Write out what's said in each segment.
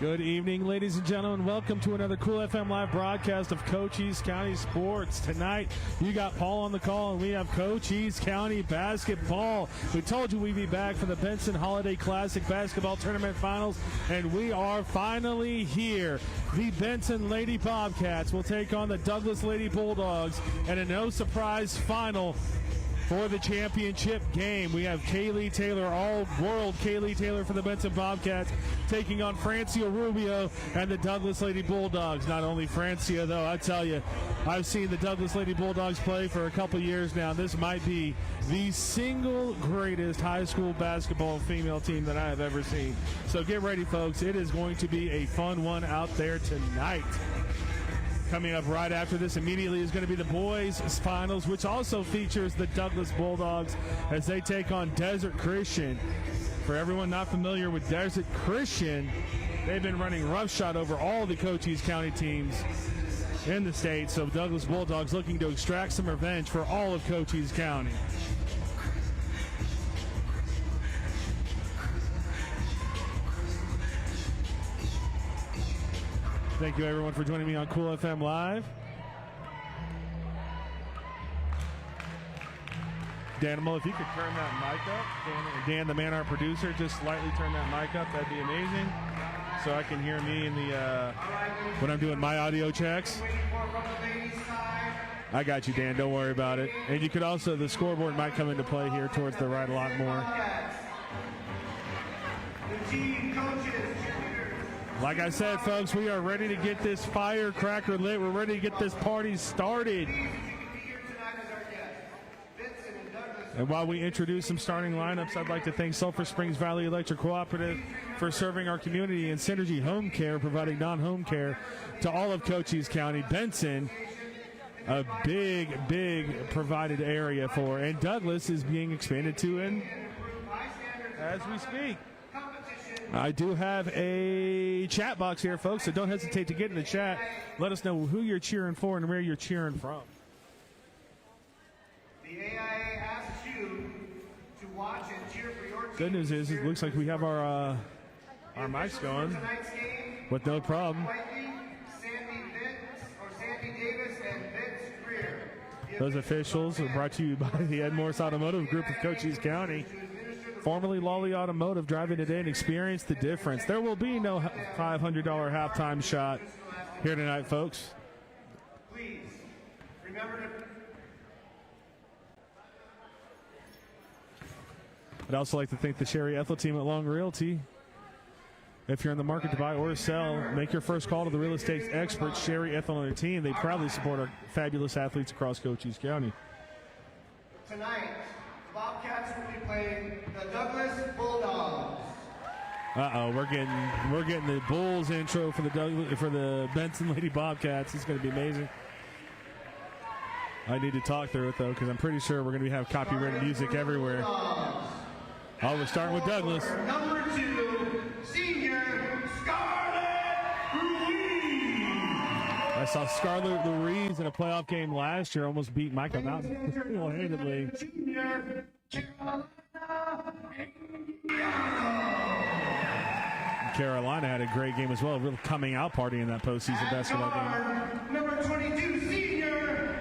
Good evening, ladies and gentlemen. Welcome to another Cool FM Live broadcast of Cochise County Sports. Tonight, you got Paul on the call, and we have Cochise County basketball. We told you we'd be back for the Benson Holiday Classic Basketball Tournament Finals, and we are finally here. The Benson Lady Bobcats will take on the Douglas Lady Bulldogs in a no-surprise final for the championship game. We have Kaylee Taylor, all-world Kaylee Taylor for the Benson Bobcats, taking on Francia Rubio and the Douglas Lady Bulldogs. Not only Francia, though, I tell you, I've seen the Douglas Lady Bulldogs play for a couple years now. This might be the single greatest high school basketball female team that I have ever seen. So get ready, folks. It is going to be a fun one out there tonight. Coming up right after this immediately is going to be the boys' finals, which also features the Douglas Bulldogs as they take on Desert Christian. For everyone not familiar with Desert Christian, they've been running roughshod over all the Cochise County teams in the state. So Douglas Bulldogs looking to extract some revenge for all of Cochise County. Thank you, everyone, for joining me on Cool FM Live. Danimal, if you could turn that mic up. Dan, the man, our producer, just slightly turn that mic up. That'd be amazing. So I can hear me in the when I'm doing my audio checks. I got you, Dan. Don't worry about it. And you could also, the scoreboard might come into play here towards the right a lot more. The team coaches. Like I said, folks, we are ready to get this firecracker lit. We're ready to get this party started. And while we introduce some starting lineups, I'd like to thank Sulphur Springs Valley Electric Cooperative for serving our community, and Synergy Home Care providing non-home care to all of Cochise County. Benson, a big provided area for, and Douglas is being expanded to in as we speak. I do have a chat box here, folks, so don't hesitate to get in the chat. Let us know who you're cheering for and where you're cheering from. The AIA asks you to watch and cheer for your team. Good news is it looks like we have our mics going with no problem. Sandy Davis and Vince Greer. Those officials are brought to you by the Ed Morse Automotive Group of Cochise County. Formerly Lawely Automotive, driving today and experience the difference. There will be no $500 halftime shot here tonight, folks. Please remember to. I'd also like to thank the Sherry Ethel team at Long Realty. If you're in the market to buy or sell, make your first call to the real estate experts, Sherry Ethel and their team. They proudly support our fabulous athletes across Cochise County. Tonight, Bobcats will be playing the Douglas Bulldogs. We're getting the Bulls intro for the Benson Lady Bobcats. It's going to be amazing. I need to talk through it though, because I'm pretty sure we're going to have copyrighted music everywhere. Oh, we're starting with Douglas. Number 2, senior Scarlett Ruiz. I saw Scarlett Ruiz in a playoff game last year, almost beat Micah Mountain single-handedly. Carolina had a great game as well. A real coming out party in that postseason basketball game. Number 22, senior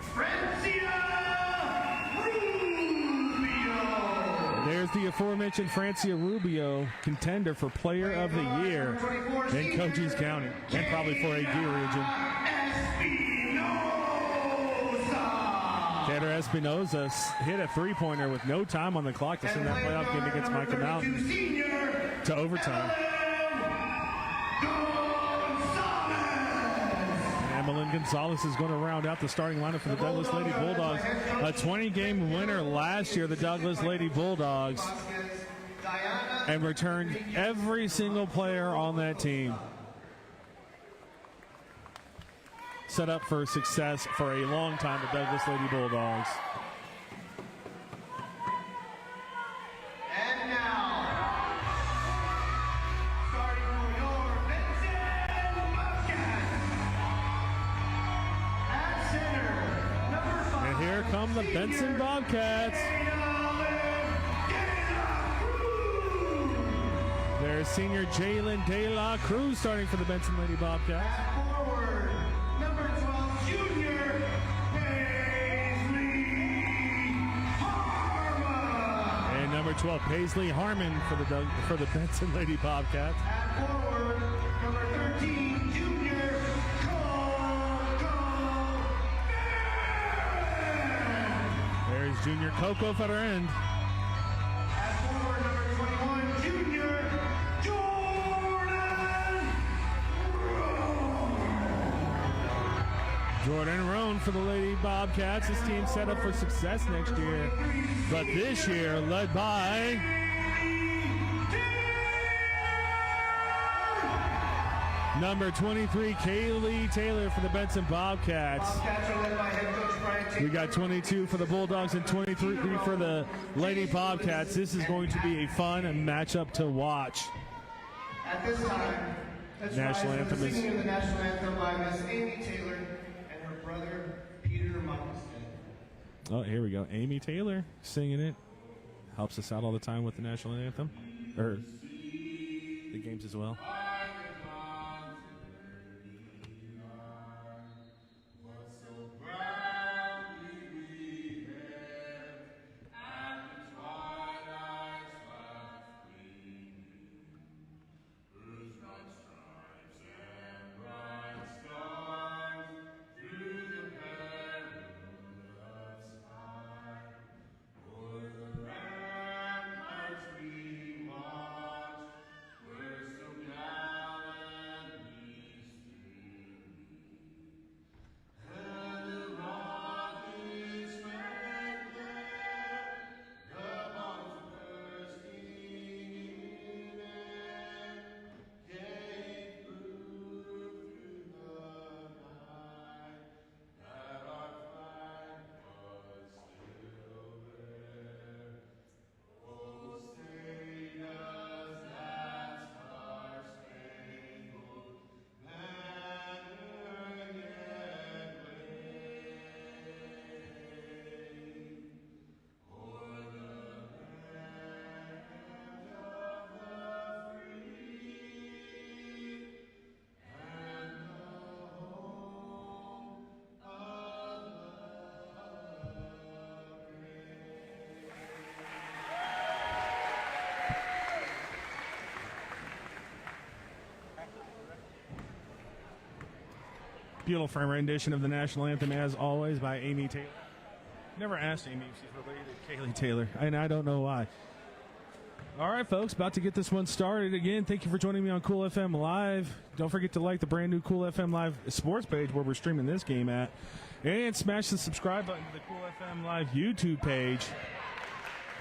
Francia Rubio. There's the aforementioned Francia Rubio, contender for Player of the Year in Cochise County, and probably for a gear region. Taylor Espinoza hit a three-pointer with no time on the clock to send that playoff game against Micah Mountain to overtime. Emelyn Gonzalez is going to round out the starting lineup for the Douglas Lady Bulldogs. A 20-game winner last year, the Douglas Lady Bulldogs, and returned every single player on that team. Set up for success for a long time, the Douglas Lady Bulldogs. And now, starting for your Benson Bobcats. At center, number 5. And here come the Benson Bobcats. There's senior Jalen De La Cruz starting for the Benson Lady Bobcats. At forward, number 12, junior Paisley Harmon. And number 12, Paisley Harmon for the Benson Lady Bobcats. At forward, number 13, junior Coco. There's junior Coco for their end. At forward, number 21, junior Jordan Roan for the Lady Bobcats. This team set up for success next year, but this year led by number 23, Kaylee Taylor for the Benson Bobcats. Bobcats are led by head coach Brian Taylor. We got 22 for the Bulldogs and 23 for the Lady Bobcats. This is going to be a fun matchup to watch. At this time, let's National rise for anthem the is- singing of the national anthem by Miss Amy Taylor and her brother Peter Moccasin. Oh, here we go. Amy Taylor singing it. Helps us out all the time with the national anthem. Or the games as well. Beautiful rendition of the national anthem, as always, by Amy Taylor. Never asked Amy if she's related to Kaylee Taylor, and I don't know why. All right, folks, about to get this one started. Again, thank you for joining me on Cool FM Live. Don't forget to like the brand new Cool FM Live sports page where we're streaming this game at. And smash the subscribe button to the Cool FM Live YouTube page.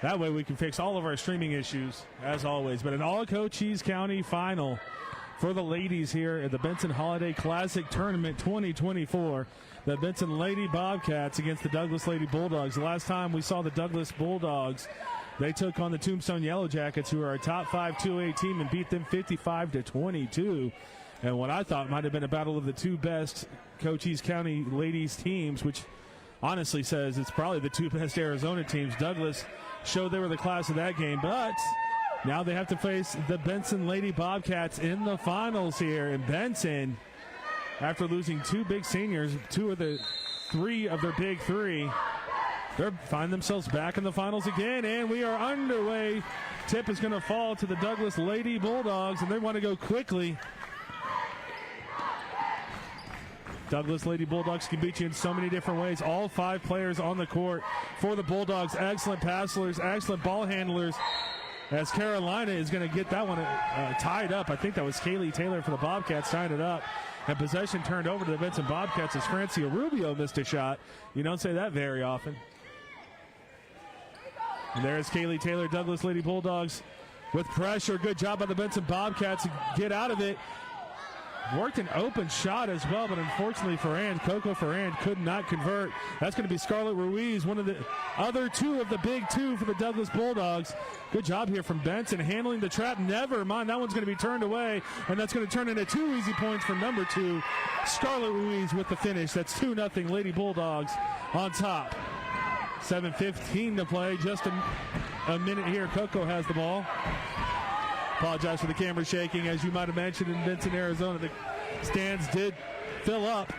That way we can fix all of our streaming issues, as always. But an all Cochise County final for the ladies here at the Benson Holiday Classic Tournament 2024. The Benson Lady Bobcats against the Douglas Lady Bulldogs. The last time we saw the Douglas Bulldogs, they took on the Tombstone Yellow Jackets, who are a top 5 2A team, and beat them 55-22. And what I thought might have been a battle of the two best Cochise County ladies teams, which honestly says it's probably the two best Arizona teams. Douglas showed they were the class of that game, but now they have to face the Benson Lady Bobcats in the finals here. And Benson, after losing two big seniors, three of their big three, they find themselves back in the finals again, and we are underway. Tip is going to fall to the Douglas Lady Bulldogs, and they want to go quickly. Douglas Lady Bulldogs can beat you in so many different ways. All 5 players on the court for the Bulldogs. Excellent passers, excellent ball handlers, as Carolina is going to get that one tied up. I think that was Kaylee Taylor for the Bobcats tying it up. And possession turned over to the Benson Bobcats as Francia Rubio missed a shot. You don't say that very often. And there's Kaylee Taylor, Douglas Lady Bulldogs with pressure. Good job by the Benson Bobcats to get out of it. Worked an open shot as well, but unfortunately Coco Ferrand could not convert. That's going to be Scarlett Ruiz, one of the other two of the big two for the Douglas Bulldogs. Good job here from Benson handling the trap. Never mind, that one's going to be turned away, and that's going to turn into 2 easy points for number 2, Scarlett Ruiz with the finish. That's 2-0 Lady Bulldogs on top. 7:15 to play, just a minute here. Coco has the ball. Apologize for the camera shaking. As you might have mentioned, in Benson, Arizona, the stands did fill up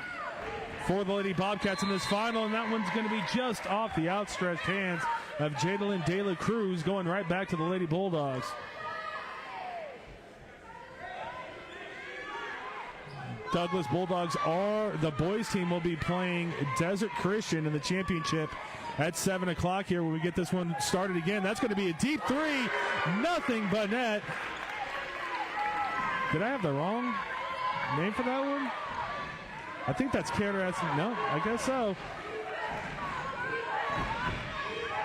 for the Lady Bobcats in this final, and that one's going to be just off the outstretched hands of Jadalyn De La Cruz, going right back to the Lady Bulldogs. Douglas Bulldogs the boys team will be playing Desert Christian in the championship at 7 o'clock here when we get this one started again. That's going to be a deep three, nothing but net. Did I have the wrong name for that one? I think that's Kara. No, I guess so.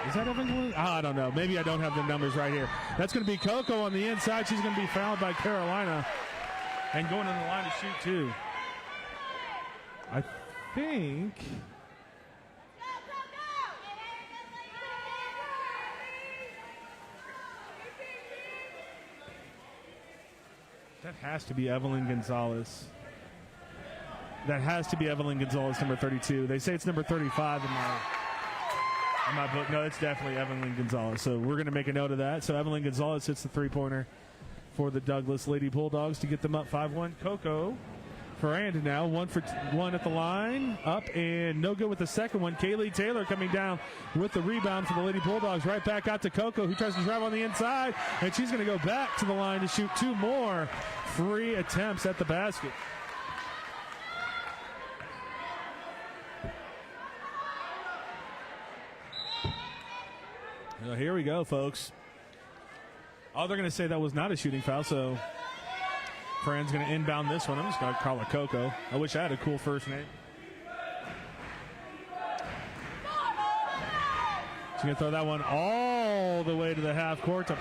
Is that Evan? I don't know. Maybe I don't have the numbers right here. That's going to be Coco on the inside. She's going to be fouled by Carolina and going on the line to shoot too. I think. That has to be Evelyn Gonzalez. That has to be Evelyn Gonzalez, number 32. They say it's number 35 in my book. No, it's definitely Evelyn Gonzalez. So we're going to make a note of that. So Evelyn Gonzalez hits the three-pointer for the Douglas Lady Bulldogs to get them up 5-1. Coco Ferrand now, 1 for 1 at the line. Up and no good with the second one. Kaylee Taylor coming down with the rebound for the Lady Bulldogs. Right back out to Coco, who tries to drive on the inside. And she's going to go back to the line to shoot 2 more free attempts at the basket. Well, here we go, folks. Oh, they're going to say that was not a shooting foul, so Fran's going to inbound this one. I'm just going to call her Coco. I wish I had a cool first name. She's going to throw that one all the way to the half court to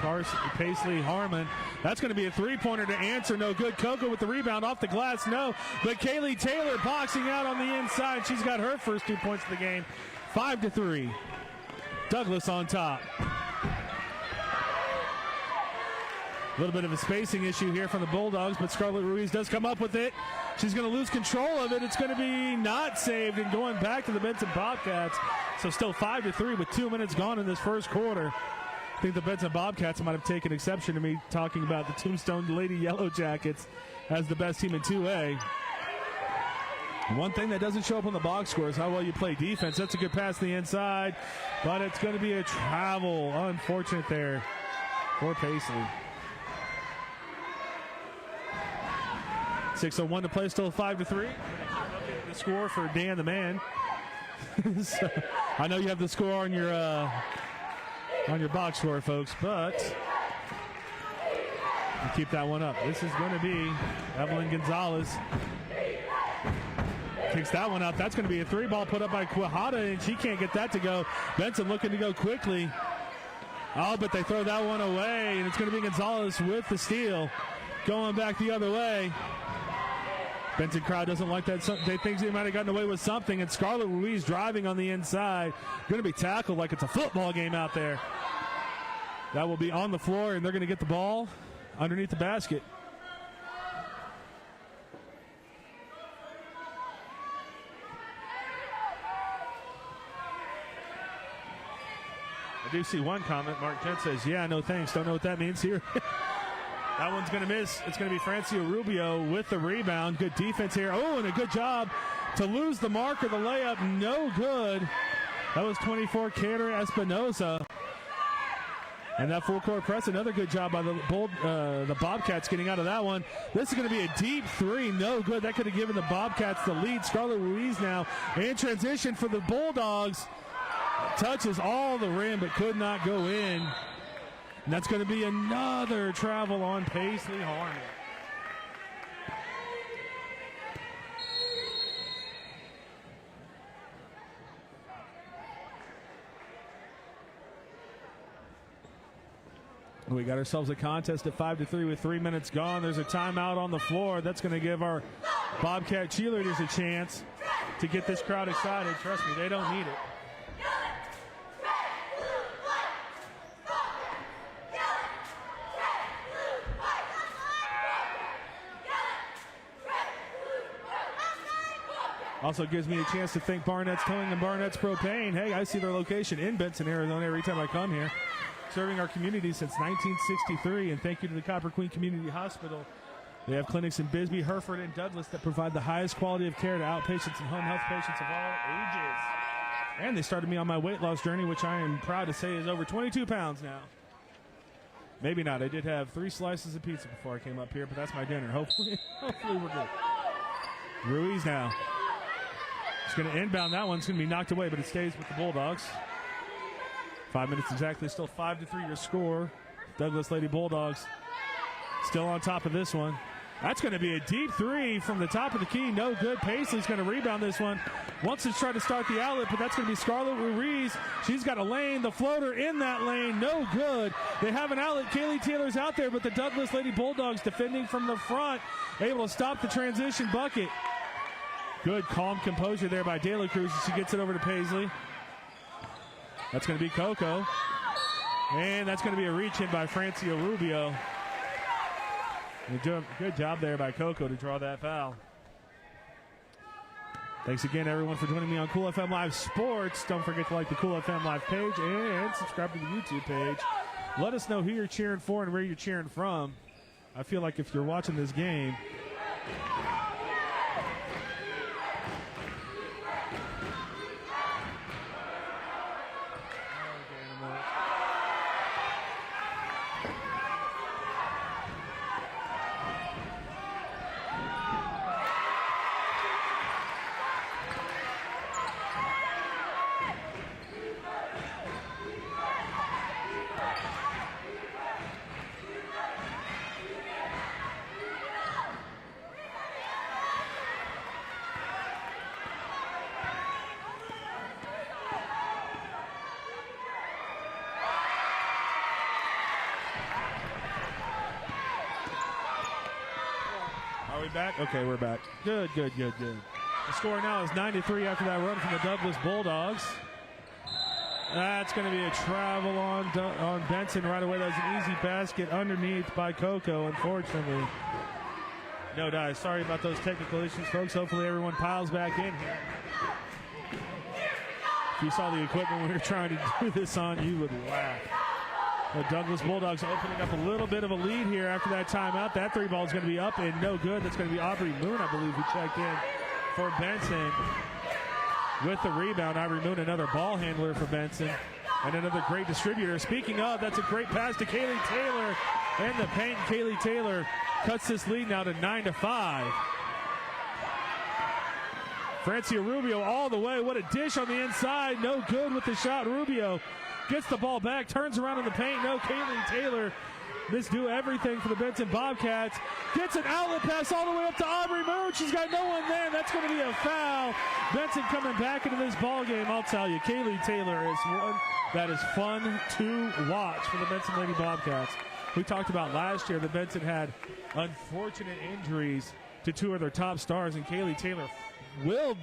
Paisley Harmon. That's going to be a three-pointer to answer. No good. Coco with the rebound off the glass. No. But Kaylee Taylor boxing out on the inside. She's got her first 2 points of the game. 5-3. Douglas on top. A little bit of a spacing issue here from the Bulldogs, but Scarlett Ruiz does come up with it. She's going to lose control of it. It's going to be not saved and going back to the Benson Bobcats. So still 5-3 with 2 minutes gone in this first quarter. I think the Benson Bobcats might have taken exception to me talking about the Tombstone Lady Yellow Jackets as the best team in 2A. One thing that doesn't show up on the box score is how well you play defense. That's a good pass to the inside, but it's going to be a travel. Unfortunate there for Paisley. 6:01 to play, still 5-3. The score for Dan the Man. So, I know you have the score on your box score, folks, but you keep that one up. This is going to be Evelyn Gonzalez. Kicks that one out. That's going to be a three ball put up by Quijada, and she can't get that to go. Benson looking to go quickly. Oh, but they throw that one away, and it's going to be Gonzalez with the steal. Going back the other way. Benson crowd doesn't like that. They think they might have gotten away with something, and Scarlett Ruiz driving on the inside. Going to be tackled like it's a football game out there. That will be on the floor, and they're going to get the ball underneath the basket. I do see one comment. Mark Kent says, yeah, no thanks. Don't know what that means here. That one's going to miss. It's going to be Francia Rubio with the rebound. Good defense here. Oh, and a good job to lose the marker. The layup, no good. That was 24, Kara Espinoza. And that full court press, another good job by the Bobcats getting out of that one. This is going to be a deep three, no good. That could have given the Bobcats the lead. Scarlett Ruiz now in transition for the Bulldogs. Touches all the rim but could not go in. And that's going to be another travel on Paisley Harmon. We got ourselves a contest at 5-3 with 3 minutes gone. There's a timeout on the floor. That's going to give our Bobcat cheerleaders a chance to get this crowd excited. Trust me, they don't need it. Also gives me a chance to thank Barnett's Towing and Barnett's Propane. Hey, I see their location in Benson, Arizona every time I come here. serving our community since 1963. And thank you to the Copper Queen Community Hospital. They have clinics in Bisbee, Hereford, and Douglas that provide the highest quality of care to outpatients and home health patients of all ages. And they started me on my weight loss journey, which I am proud to say is over 22 pounds now. Maybe not. I did have 3 slices of pizza before I came up here, but that's my dinner. Hopefully we're good. Ruiz now. He's going to inbound that one. It's going to be knocked away, but it stays with the Bulldogs. 5 minutes exactly. Still 5-3 your score. Douglas Lady Bulldogs still on top of this one. That's going to be a deep 3 from the top of the key. No good. Paisley's going to rebound this one. Wants to try to start the outlet, but that's going to be Scarlett Ruiz. She's got a lane. The floater in that lane. No good. They have an outlet. Kaylee Taylor's out there, but the Douglas Lady Bulldogs defending from the front, able to stop the transition bucket. Good calm composure there by De La Cruz as she gets it over to Paisley. That's going to be Coco. And that's going to be a reach in by Francia Rubio. Good job there by Coco to draw that foul. Thanks again, everyone, for joining me on Cool FM Live Sports. Don't forget to like the Cool FM Live page and subscribe to the YouTube page. Let us know who you're cheering for and where you're cheering from. I feel like if you're watching this game, back? Okay, we're back. Good. The score now is 9-3 after that run from the Douglas Bulldogs. That's going to be a travel on Benson right away. That was an easy basket underneath by Coco, unfortunately. No dice. Sorry about those technical issues, folks. Hopefully everyone piles back in here. If you saw the equipment we were trying to do this on, you would laugh. The Douglas Bulldogs opening up a little bit of a lead here after that timeout. That 3 ball is going to be up and no good. That's going to be Aubrey Moon, I believe, who checked in for Benson. With the rebound, Aubrey Moon, another ball handler for Benson. And another great distributor. Speaking of, that's a great pass to Kaylee Taylor. In the paint, Kaylee Taylor cuts this lead now to 9-5. Francia Rubio all the way. What a dish on the inside. No good with the shot. Rubio gets the ball back, turns around in the paint. No, Kaylee Taylor misdo everything for the Benson Bobcats. Gets an outlet pass all the way up to Aubrey Moon. She's got no one there. That's going to be a foul. Benson coming back into this ball game. I'll tell you, Kaylee Taylor is one that is fun to watch for the Benson Lady Bobcats. We talked about last year that Benson had unfortunate injuries to 2 of their top stars, and Kaylee Taylor willed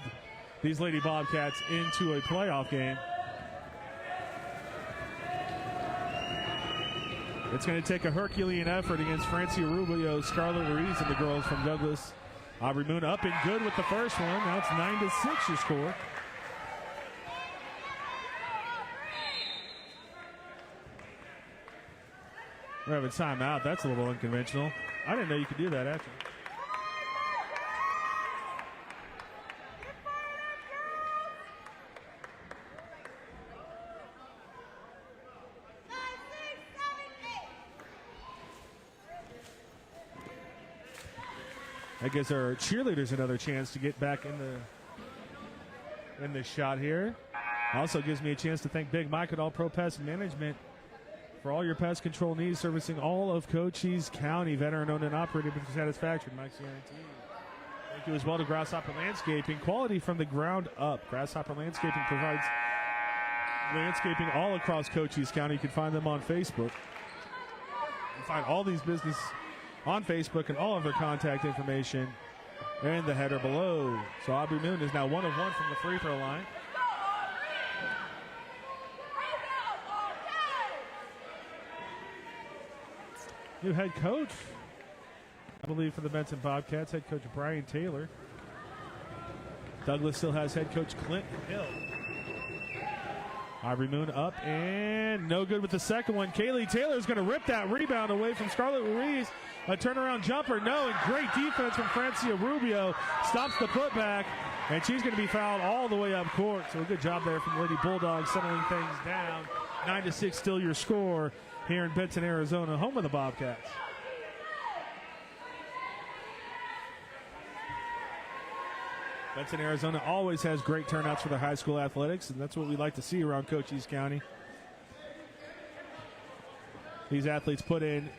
these Lady Bobcats into a playoff game. It's going to take a Herculean effort against Francia Rubio, Scarlett Ruiz, and the girls from Douglas. Aubrey Moon up and good with the first one. Now it's 9-6 your score. We're having timeout. That's a little unconventional. I didn't know you could do that, actually. That gives our cheerleaders another chance to get back in the shot here. Also gives me a chance to thank Big Mike at All Pro Pest Management for all your pest control needs, servicing all of Cochise County, veteran-owned and operated with satisfaction. Mike's guaranteed. Thank you as well to Grasshopper Landscaping, quality from the ground up. Grasshopper Landscaping provides landscaping all across Cochise County. You can find them on Facebook. You can find all these businesses on Facebook and all of their contact information in the header below. So Aubrey Moon is now 1 of 1 from the free throw line. New head coach, I believe, for the Benson Bobcats, head coach Brian Taylor. Douglas still has head coach Clint Hill. Ivory Moon up and no good with the second one. Kaylee Taylor's going to rip that rebound away from Scarlett Ruiz. A turnaround jumper, no, and great defense from Francia Rubio. Stops the putback, and she's going to be fouled all the way up court. So a good job there from the Lady Bulldogs settling things down. 9-6 still your score here in Benson, Arizona, home of the Bobcats. Benson, Arizona always has great turnouts for their high school athletics, and that's what we like to see around Cochise County. These athletes put in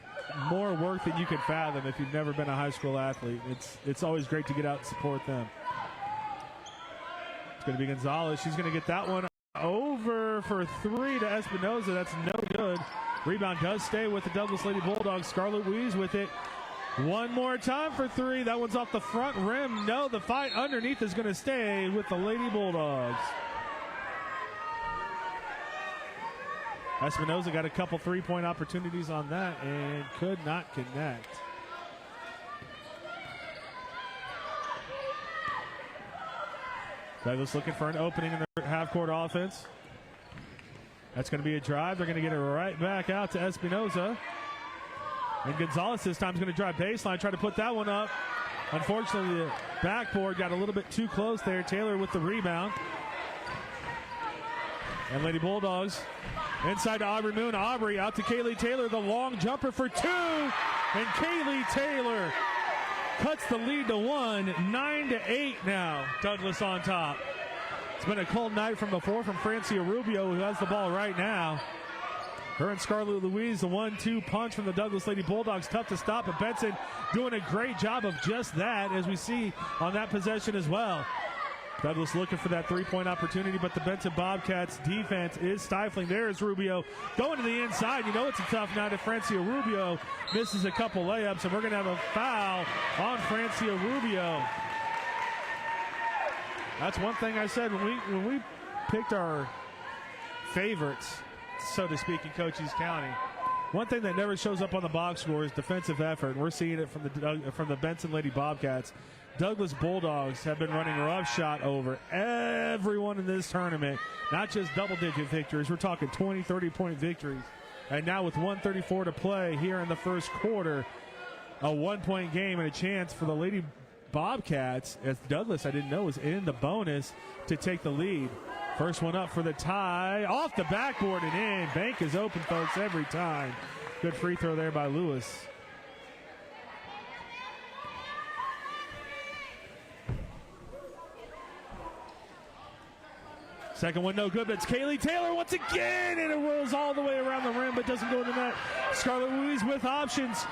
more work than you can fathom if you've never been a high school athlete. It's always great to get out and support them. It's going to be Gonzalez. She's going to get that one over for three to Espinoza. That's no good. Rebound does stay with the Douglas Lady Bulldogs. Scarlett Wees with it. One more time for three. That one's off the front rim. No, the fight underneath is going to stay with the Lady Bulldogs. Espinoza got a couple three-point opportunities on that and could not connect. Douglas looking for an opening in the half-court offense. That's going to be a drive. They're going to get it right back out to Espinoza. And Gonzalez this time is going to drive baseline, try to put that one up. Unfortunately, the backboard got a little bit too close there. Taylor with the rebound. And Lady Bulldogs inside to Aubrey Moon. Aubrey out to Kaylee Taylor. The long jumper for two. And Kaylee Taylor cuts the lead to one. 9-8 now. Douglas on top. It's been a cold night from the floor from Francia Rubio, who has the ball right now. Her and Scarlett Louise, the 1-2 punch from the Douglas Lady Bulldogs. Tough to stop, but Benson doing a great job of just that, as we see on that possession as well. Douglas looking for that three-point opportunity, but the Benson Bobcats defense is stifling. There's Rubio going to the inside. You know it's a tough night if Francia Rubio misses a couple layups, and we're going to have a foul on Francia Rubio. That's one thing I said when we picked our favorites, so to speak, in Cochise County. One thing that never shows up on the box score is defensive effort, and we're seeing it from the Benson Lady Bobcats. Douglas Bulldogs have been running roughshod over everyone in this tournament, not just double-digit victories. We're talking 20, 30-point victories. And now with 1:34 to play here in the first quarter, a one-point game and a chance for the Lady Bobcats, as Douglas, I didn't know, was in the bonus to take the lead. First one up for the tie, off the backboard and in. Bank is open, folks, every time. Good free throw there by Lewis. Second one no good, but it's Kaylee Taylor once again, and it rolls all the way around the rim, but doesn't go in the net. Scarlett Louise with options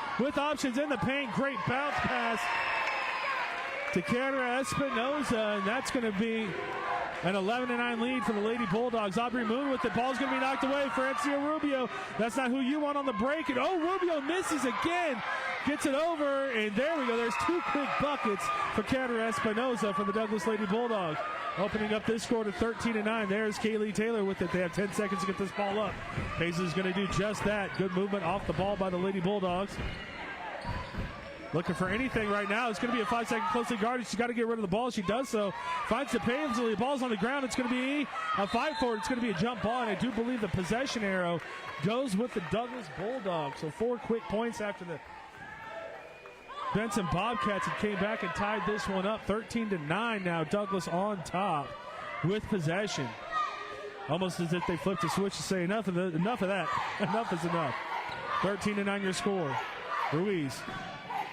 in the paint. Great bounce pass to Kendra Espinoza, and that's going to be an 11-9 lead for the Lady Bulldogs. Aubrey Moon with the ball's going to be knocked away. Francia Rubio, that's not who you want on the break. And Rubio misses again. Gets it over, and there we go. There's two quick buckets for Kendra Espinoza for the Douglas Lady Bulldogs. Opening up this score to 13-9. There's Kaylee Taylor with it. They have 10 seconds to get this ball up. Paisley is going to do just that. Good movement off the ball by the Lady Bulldogs. Looking for anything right now. It's going to be a 5-second closely guarded. She's got to get rid of the ball. She does so. Finds the Paisley. The ball's on the ground. It's going to be a fight for it. It's going to be a jump ball, and I do believe the possession arrow goes with the Douglas Bulldogs. So 4 quick points after the Benson Bobcats had came back and tied this one up. 13-9 now. Douglas on top with possession. Almost as if they flipped a switch to say enough of that. Enough is enough. 13-9 your score. Ruiz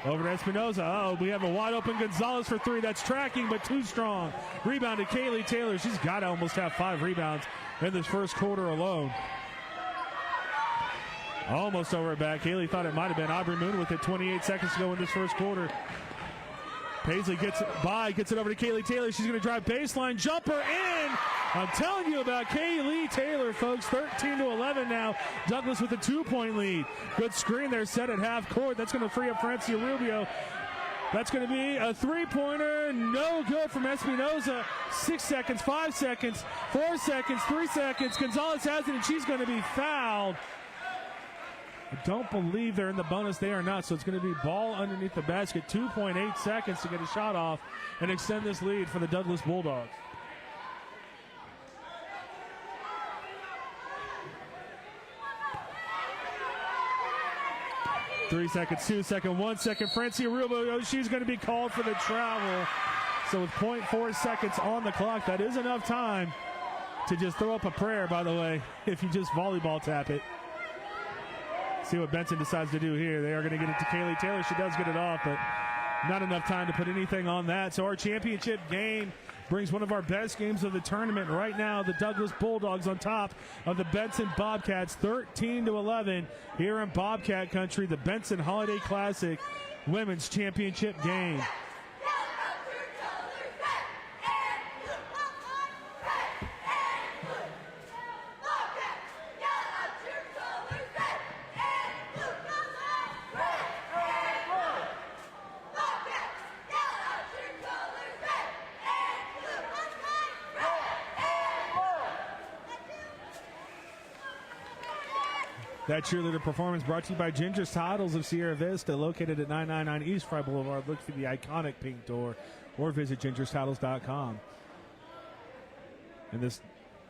over to Espinoza. We have a wide open Gonzalez for three. That's tracking, but too strong. Rebound to Kaylee Taylor. She's got to almost have 5 rebounds in this first quarter alone. Almost over it back. Haley thought it might have been Aubrey Moon with it. 28 seconds to go in this first quarter. Paisley gets it over to Kaylee Taylor. She's going to drive baseline. Jumper in. I'm telling you about Kaylee Taylor, folks. 13-11 now. Douglas with a 2-point lead. Good screen there set at half court. That's going to free up Francia Rubio. That's going to be a three-pointer. No good from Espinoza. 6 seconds, 5 seconds, 4 seconds, 3 seconds. Gonzalez has it, and she's going to be fouled. I don't believe they're in the bonus. They are not, so it's going to be ball underneath the basket. 2.8 seconds to get a shot off and extend this lead for the Douglas Bulldogs. 3 seconds, 2 seconds, 1 second. Francia Rubio, she's going to be called for the travel. So with 0.4 seconds on the clock, that is enough time to just throw up a prayer, by the way, if you just volleyball tap it. See what Benson decides to do here. They are going to get it to Kaylee Taylor. She does get it off, but not enough time to put anything on that. So our championship game brings one of our best games of the tournament right now. The Douglas Bulldogs on top of the Benson Bobcats, 13-11 here in Bobcat country. The Benson Holiday Classic Women's Championship game. That cheerleader performance brought to you by Ginger's Titles of Sierra Vista, located at 999 East Fry Boulevard. Look for the iconic pink door or visit gingerstitles.com. And this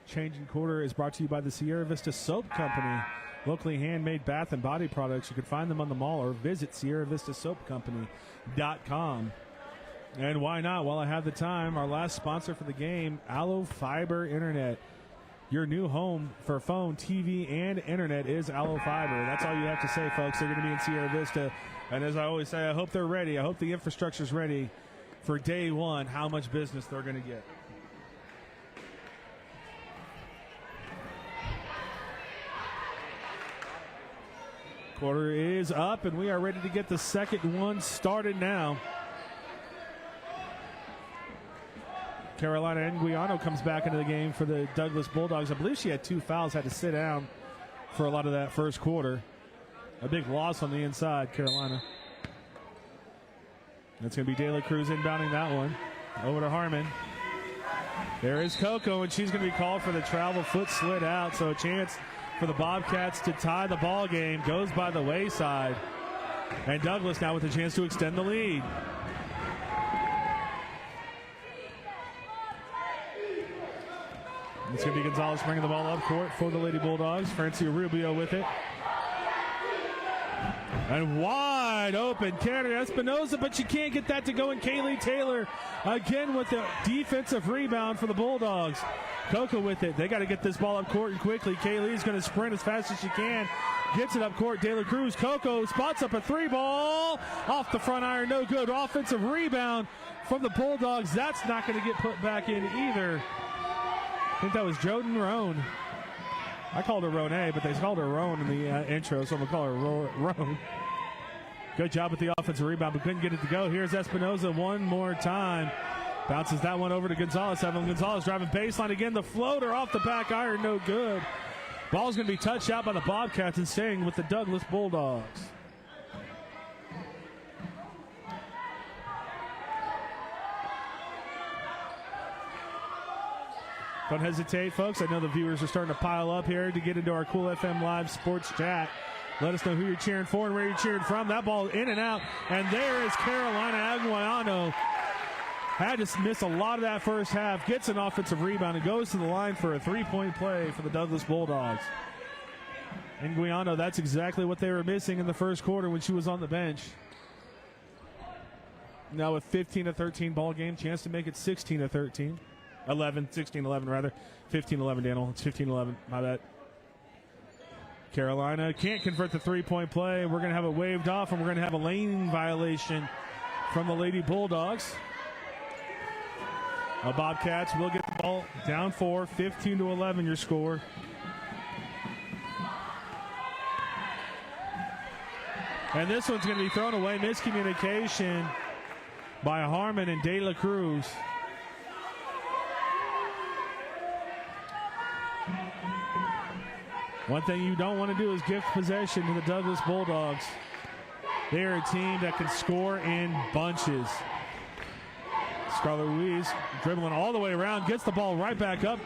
changing quarter is brought to you by the Sierra Vista Soap Company, locally handmade bath and body products. You can find them on the mall or visit SierraVistaSoapCompany.com. And why not, while I have the time, our last sponsor for the game, Allo Fiber Internet. Your new home for phone, TV, and internet is Allo Fiber. That's all you have to say, folks. They're going to be in Sierra Vista. And as I always say, I hope they're ready. I hope the infrastructure's ready for day one, how much business they're going to get. Quarter is up, and we are ready to get the second one started now. Carolina Nguiano comes back into the game for the Douglas Bulldogs. I believe she had 2 fouls, had to sit down for a lot of that first quarter. A big loss on the inside, Carolina. That's going to be De La Cruz inbounding that one. Over to Harmon. There is Coco, and she's going to be called for the travel. Foot slid out, so a chance for the Bobcats to tie the ball game. Goes by the wayside. And Douglas now with a chance to extend the lead. It's going to be Gonzalez bringing the ball up court for the Lady Bulldogs. Francia Rubio with it. And wide open, Karen Espinoza, but she can't get that to go. And Kaylee Taylor again with the defensive rebound for the Bulldogs. Coco with it. They got to get this ball up court and quickly. Kaylee's going to sprint as fast as she can. Gets it up court. De La Cruz. Coco spots up a three ball. Off the front iron. No good. Offensive rebound from the Bulldogs. That's not going to get put back in either. I think that was Jordan Roan. I called her Ronay, but they called her Roan in the intro, so I'm going to call her Roan. Good job with the offensive rebound, but couldn't get it to go. Here's Espinoza one more time. Bounces that one over to Gonzalez. Evelyn Gonzalez driving baseline again. The floater off the back iron, no good. Ball's going to be touched out by the Bobcats and staying with the Douglas Bulldogs. Don't hesitate, folks. I know the viewers are starting to pile up here to get into our Cool FM Live sports chat. Let us know who you're cheering for and where you're cheering from. That ball in and out. And there is Carolina Nguiano. Had to miss a lot of that first half. Gets an offensive rebound and goes to the line for a three-point play for the Douglas Bulldogs. Nguiano, that's exactly what they were missing in the first quarter when she was on the bench. Now with 15-13 ball game, chance to make it 16-13. 16-11 rather. 15-11, Daniel. It's 15-11. My bad. Carolina can't convert the three-point play. We're going to have it waved off, and we're going to have a lane violation from the Lady Bulldogs. The Bobcats will get the ball down 4, 15-11 your score. And this one's going to be thrown away. Miscommunication by Harmon and De La Cruz. One thing you don't want to do is give possession to the Douglas Bulldogs. They are a team that can score in bunches. Scarlett Ruiz dribbling all the way around, gets the ball right back up.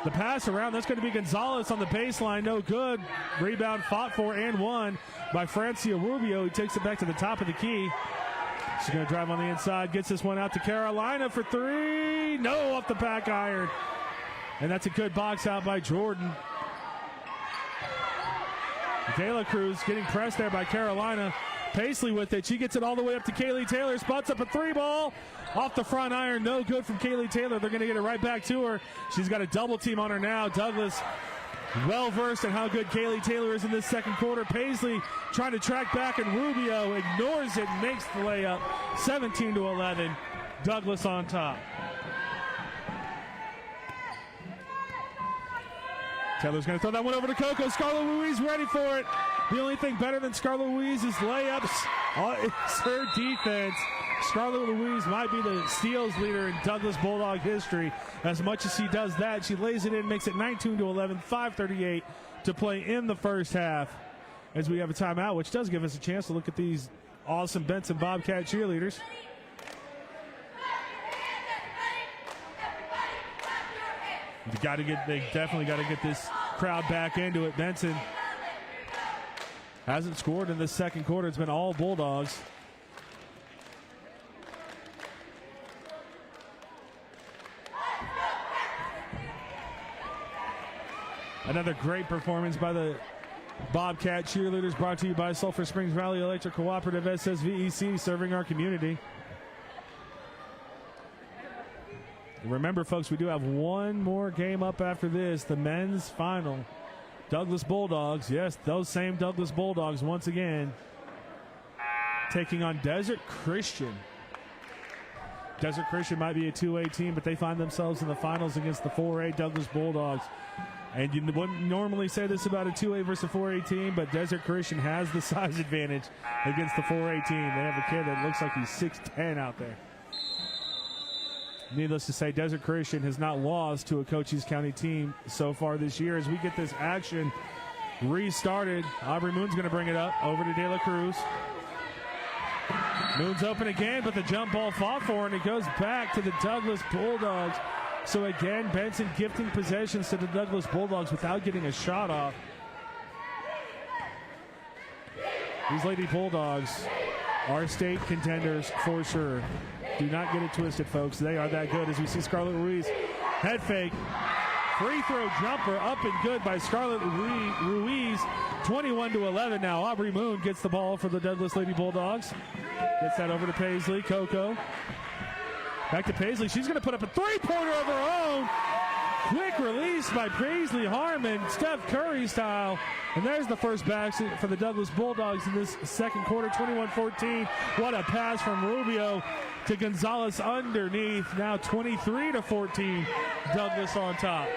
The pass around, that's going to be Gonzalez on the baseline, no good. Rebound fought for and won by Francia Rubio, who takes it back to the top of the key. She's going to drive on the inside, gets this one out to Carolina for three. No, off the back iron. And that's a good box out by Jordan. Cruz getting pressed there by Carolina. Paisley with it. She gets it all the way up to Kaylee Taylor. Spots up a 3-ball. Off the front iron. No good from Kaylee Taylor. They're going to get it right back to her. She's got a double team on her now. Douglas well versed in how good Kaylee Taylor is in this second quarter. Paisley trying to track back, and Rubio ignores it and makes the layup. 17-11. Douglas on top. Taylor's going to throw that one over to Coco. Scarlett Ruiz ready for it. The only thing better than Scarlett Ruiz is layups. It's her defense. Scarlett Ruiz might be the steals leader in Douglas Bulldog history. As much as she does that, she lays it in, makes it 19-11, 5:38 to play in the first half. As we have a timeout, which does give us a chance to look at these awesome Benson Bobcat cheerleaders. They definitely got to get this crowd back into it. Benson hasn't scored in this second quarter. It's been all Bulldogs. Another great performance by the Bobcat cheerleaders, brought to you by Sulphur Springs Valley Electric Cooperative, SSVEC, serving our community. Remember, folks, we do have one more game up after this, the men's final. Douglas Bulldogs, yes, those same Douglas Bulldogs once again taking on Desert Christian. Desert Christian might be a 2A team, but they find themselves in the finals against the 4A Douglas Bulldogs. And you wouldn't normally say this about a 2A versus a 4A team, but Desert Christian has the size advantage against the 4A team. They have a kid that looks like he's 6'10" out there. Needless to say, Desert Christian has not lost to a Cochise County team so far this year. As we get this action restarted, Aubrey Moon's going to bring it up over to De La Cruz. Moon's open again, but the jump ball fought for, and it goes back to the Douglas Bulldogs. So again, Benson gifting possessions to the Douglas Bulldogs without getting a shot off. These Lady Bulldogs are state contenders for sure. Do not get it twisted, folks. They are that good. As we see Scarlett Ruiz head fake. Free throw jumper up and good by Scarlett Ruiz. 21-11 now. Aubrey Moon gets the ball for the Douglas Lady Bulldogs. Gets that over to Paisley. Coco. Back to Paisley. She's going to put up a three-pointer of her own. Quick release by Paisley Harmon, Steph Curry style. And there's the first basket for the Douglas Bulldogs in this second quarter, 21-14. What a pass from Rubio to Gonzalez underneath. Now 23-14, Douglas on top.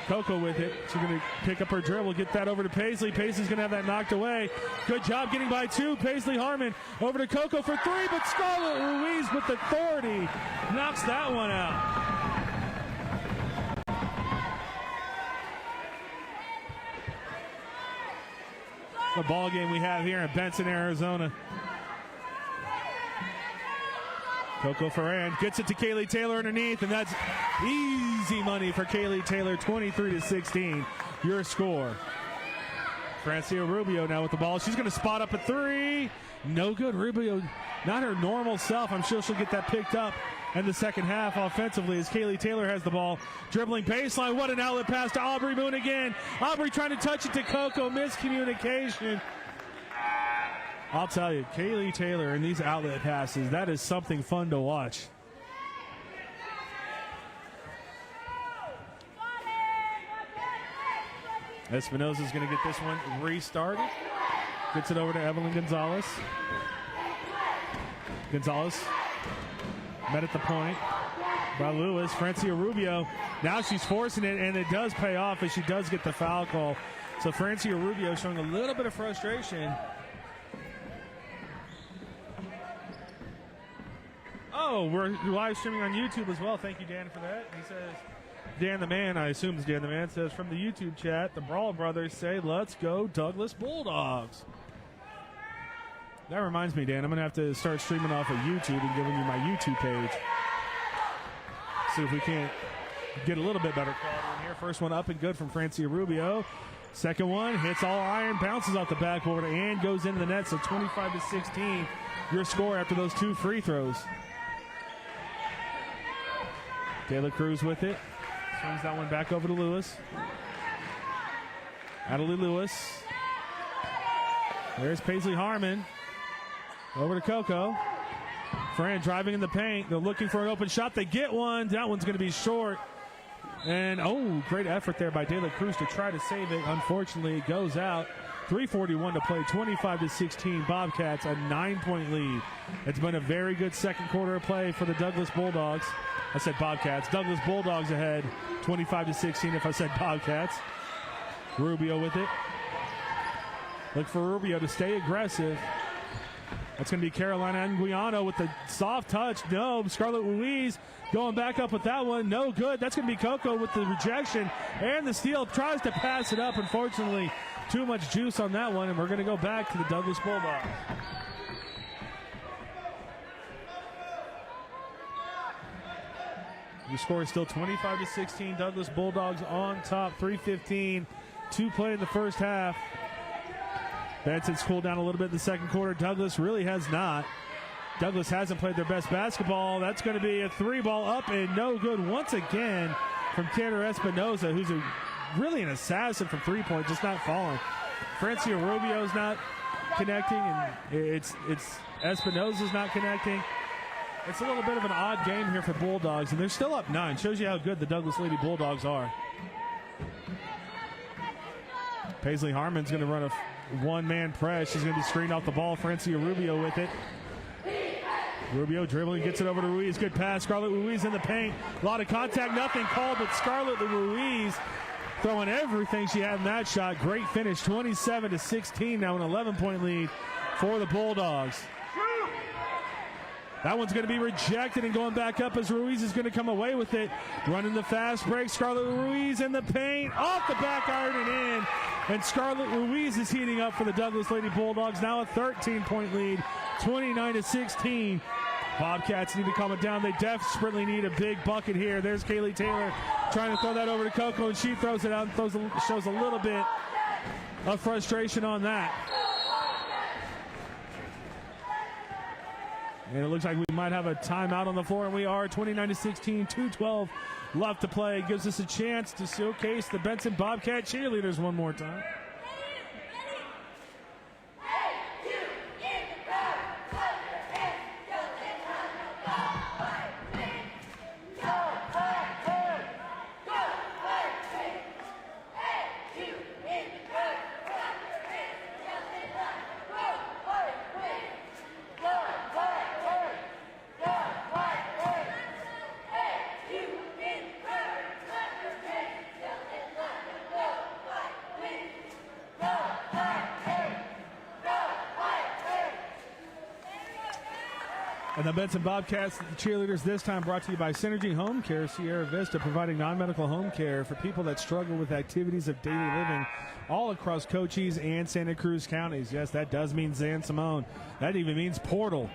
Coco with it. She's going to pick up her dribble, get that over to Paisley. Paisley's going to have that knocked away. Good job getting by two. Paisley Harmon over to Coco for three, but Scarlett Ruiz with authority knocks that one out. The ball game we have here in Benson, Arizona. Coco Ferran gets it to Kaylee Taylor underneath, and that's easy money for Kaylee Taylor, 23-16, your score. Francia Rubio now with the ball. She's going to spot up a three. No good. Rubio, not her normal self. I'm sure she'll get that picked up in the second half offensively as Kaylee Taylor has the ball. Dribbling baseline. What an outlet pass to Aubrey Moon again. Aubrey trying to touch it to Coco. Miscommunication. I'll tell you, Kaylee Taylor and these outlet passes, that is something fun to watch. Espinosa's going to get this one restarted. Gets it over to Evelyn Gonzalez. Gonzalez met at the point by Lewis. Francia Rubio. Now she's forcing it, and it does pay off as she does get the foul call. So Francia Rubio showing a little bit of frustration. Oh, we're live streaming on YouTube as well. Thank you, Dan, for that. He says, Dan the Man, I assume it's Dan the Man, says from the YouTube chat, the Brawl Brothers say, let's go Douglas Bulldogs. That reminds me, Dan, I'm going to have to start streaming off of YouTube and giving you my YouTube page. See if we can't get a little bit better quality in here. First one up and good from Francia Rubio. Second one hits all iron, bounces off the backboard, and goes into the net. So 25-16, your score after those two free throws. Taylor Cruz with it. Swings that one back over to Lewis. Adelie Lewis. There's Paisley Harmon. Over to Coco. Fran driving in the paint. They're looking for an open shot. They get one. That one's going to be short. And, great effort there by De La Cruz to try to save it. Unfortunately, it goes out. 3:41 to play, 25-16. Bobcats, a 9-point lead. It's been a very good second quarter of play for the Douglas Bulldogs. I said Bobcats. Douglas Bulldogs ahead, 25-16 if I said Bobcats. Rubio with it. Look for Rubio to stay aggressive. That's going to be Carolina Anguiano with the soft touch. No, Scarlett Ruiz going back up with that one. No good. That's going to be Coco with the rejection and the steal. Tries to pass it up. Unfortunately, too much juice on that one, and we're going to go back to the Douglas Bulldogs. The score is still 25-16. Douglas Bulldogs on top. 3:15 to play in the first half. Benson's cooled down a little bit in the second quarter. Douglas really has not. Douglas hasn't played their best basketball. That's going to be a three ball up and no good once again from Tanner Espinoza, who's really an assassin from three-point, just not falling. Francia Rubio's not connecting, and it's Espinoza's not connecting. It's a little bit of an odd game here for Bulldogs, and they're still up 9. Shows you how good the Douglas Lady Bulldogs are. Paisley Harmon's going to run a one-man press. She's going to be screened off the ball. Francia Rubio with it. Rubio dribbling, gets it over to Ruiz. Good pass. Scarlett Ruiz in the paint. A lot of contact, nothing called, but Scarlett Ruiz throwing everything she had in that shot. Great finish, 27-16. Now an 11-point lead for the Bulldogs. That one's going to be rejected and going back up as Ruiz is going to come away with it. Running the fast break. Scarlett Ruiz in the paint. Off the back iron and in. And Scarlett Ruiz is heating up for the Douglas Lady Bulldogs. Now a 13-point lead, 29-16. Bobcats need to calm it down. They desperately need a big bucket here. There's Kaylee Taylor trying to throw that over to Coco, and she throws it out and shows a little bit of frustration on that. And it looks like we might have a timeout on the floor, and we are 29-16, 2:12 left to play. Gives us a chance to showcase the Benson Bobcat cheerleaders one more time. And the Benson Bobcats, the cheerleaders, this time brought to you by Synergy Home Care Sierra Vista, providing non-medical home care for people that struggle with activities of daily living all across Cochise and Santa Cruz counties. Yes, that does mean San Simon. That even means Portal,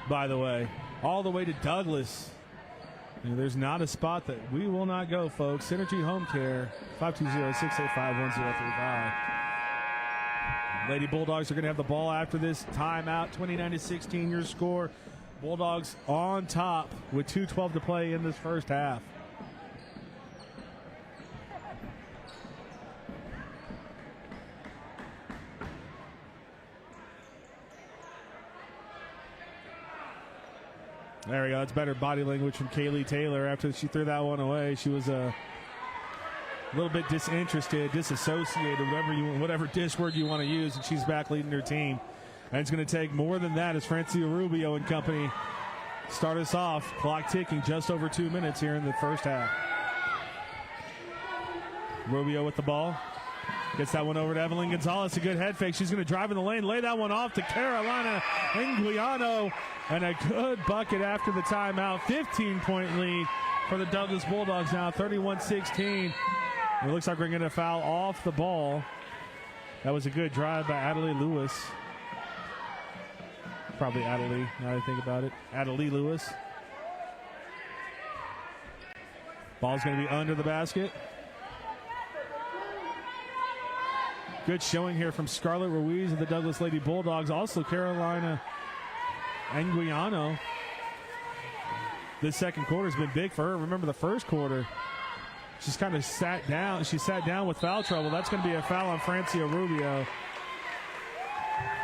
by the way, all the way to Douglas. And there's not a spot that we will not go, folks. Synergy Home Care, 520-685-1035. Lady Bulldogs are going to have the ball after this timeout. 29-16 your score. Bulldogs on top with 2:12 to play in this first half. There we go. That's better body language from Kaylee Taylor after she threw that one away. She was a little bit disinterested, disassociated, whatever dish word you want to use, and she's back leading her team. And it's going to take more than that as Francia Rubio and company start us off. Clock ticking, just over 2 minutes here in the first half. Rubio with the ball. Gets that one over to Evelyn Gonzalez. A good head fake. She's going to drive in the lane, lay that one off to Carolina Anguiano. And a good bucket after the timeout. 15-point lead for the Douglas Bulldogs now, 31-16. It looks like we're going to foul off the ball. That was a good drive by Adelie Lewis. Probably Adelie, now that I think about it. Adelie Lewis. Ball's going to be under the basket. Good showing here from Scarlett Ruiz of the Douglas Lady Bulldogs. Also Carolina Anguiano. This second quarter has been big for her. Remember the first quarter, she's kind of sat down. She sat down with foul trouble. That's going to be a foul on Francia Rubio.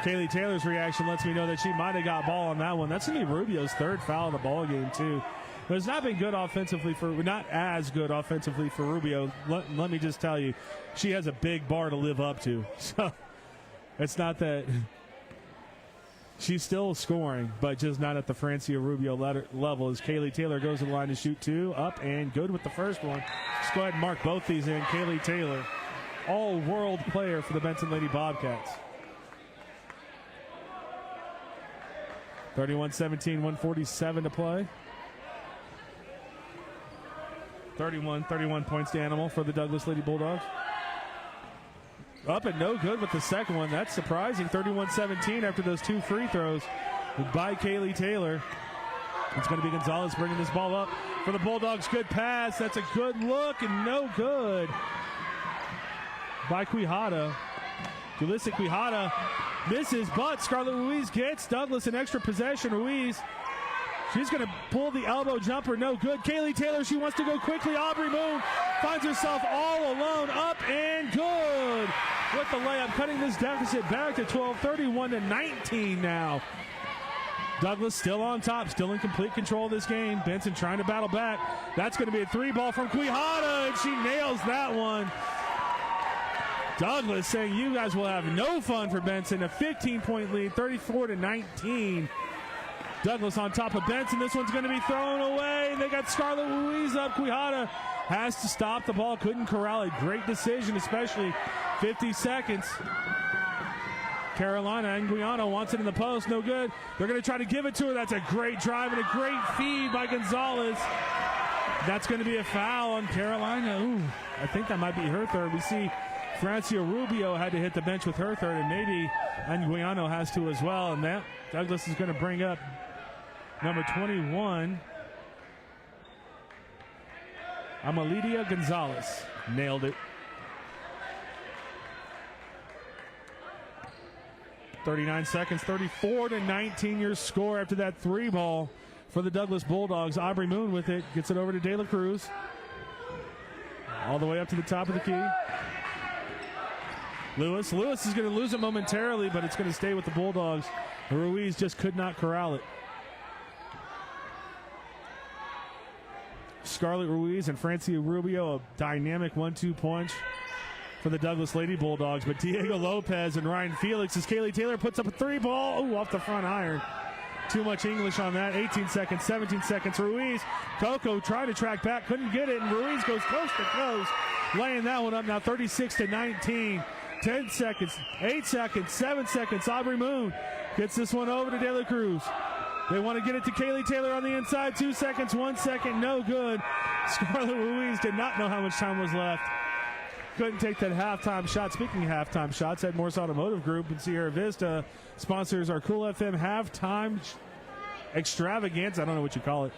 Kaylee Taylor's reaction lets me know that she might have got ball on that one. That's going to be Rubio's third foul of the ball game, too. But it's not been good offensively not as good offensively for Rubio. Let me just tell you, she has a big bar to live up to. So it's not that she's still scoring, but just not at the Francia Rubio level as Kaylee Taylor goes to the line to shoot two, up and good with the first one. Let's go ahead and mark both these in. Kaylee Taylor, all-world player for the Benson Lady Bobcats. 31-17, 147 to play. 31 points to Animal for the Douglas Lady Bulldogs. Up and no good with the second one. That's surprising. 31-17 after those two free throws by Kaylee Taylor. It's going to be Gonzalez bringing this ball up for the Bulldogs. Good pass. That's a good look and no good by Quijada. Julissa Quijada misses, but Scarlett Ruiz gets Douglas an extra possession. Ruiz, she's going to pull the elbow jumper, no good. Kaylee Taylor, she wants to go quickly. Aubrey Moon finds herself all alone, up and good with the layup, cutting this deficit back to 12, 31-19 now. Douglas still on top, still in complete control of this game. Benson trying to battle back. That's going to be a three ball from Quijada, and she nails that one. Douglas saying you guys will have no fun for Benson. A 15-point lead, 34-19. Douglas on top of Benson. This one's going to be thrown away. They got Scarlett Ruiz up. Quijada has to stop the ball. Couldn't corral it. Great decision, especially 50 seconds. Carolina Anguiano wants it in the post. No good. They're going to try to give it to her. That's a great drive and a great feed by Gonzalez. That's going to be a foul on Carolina. Ooh, I think that might be her third. We see Francia Rubio had to hit the bench with her third, and maybe Anguiano has to as well. And that Douglas is going to bring up number 21, Amalidia Gonzalez. Nailed it. 39 seconds, 34-19 your score after that three ball for the Douglas Bulldogs. Aubrey Moon with it, gets it over to De La Cruz. All the way up to the top of the key. Lewis is going to lose it momentarily, but it's going to stay with the Bulldogs. Ruiz just could not corral it. Scarlett Ruiz and Francia Rubio, a dynamic 1-2 punch for the Douglas Lady Bulldogs. But Diego Lopez and Ryan Felix as Kaylee Taylor puts up a three ball. Ooh, off the front iron. Too much English on that. 18 seconds, 17 seconds. Ruiz, Coco trying to track back, couldn't get it, and Ruiz goes coast to coast, laying that one up now 36-19. 10 seconds, 8 seconds, 7 seconds. Aubrey Moon gets this one over to De La Cruz. They want to get it to Kaylee Taylor on the inside. 2 seconds, 1 second, no good. Scarlett Ruiz did not know how much time was left. Couldn't take that halftime shot. Speaking of halftime shots, at Morse Automotive Group in Sierra Vista sponsors our Cool FM halftime extravaganza. I don't know what you call it,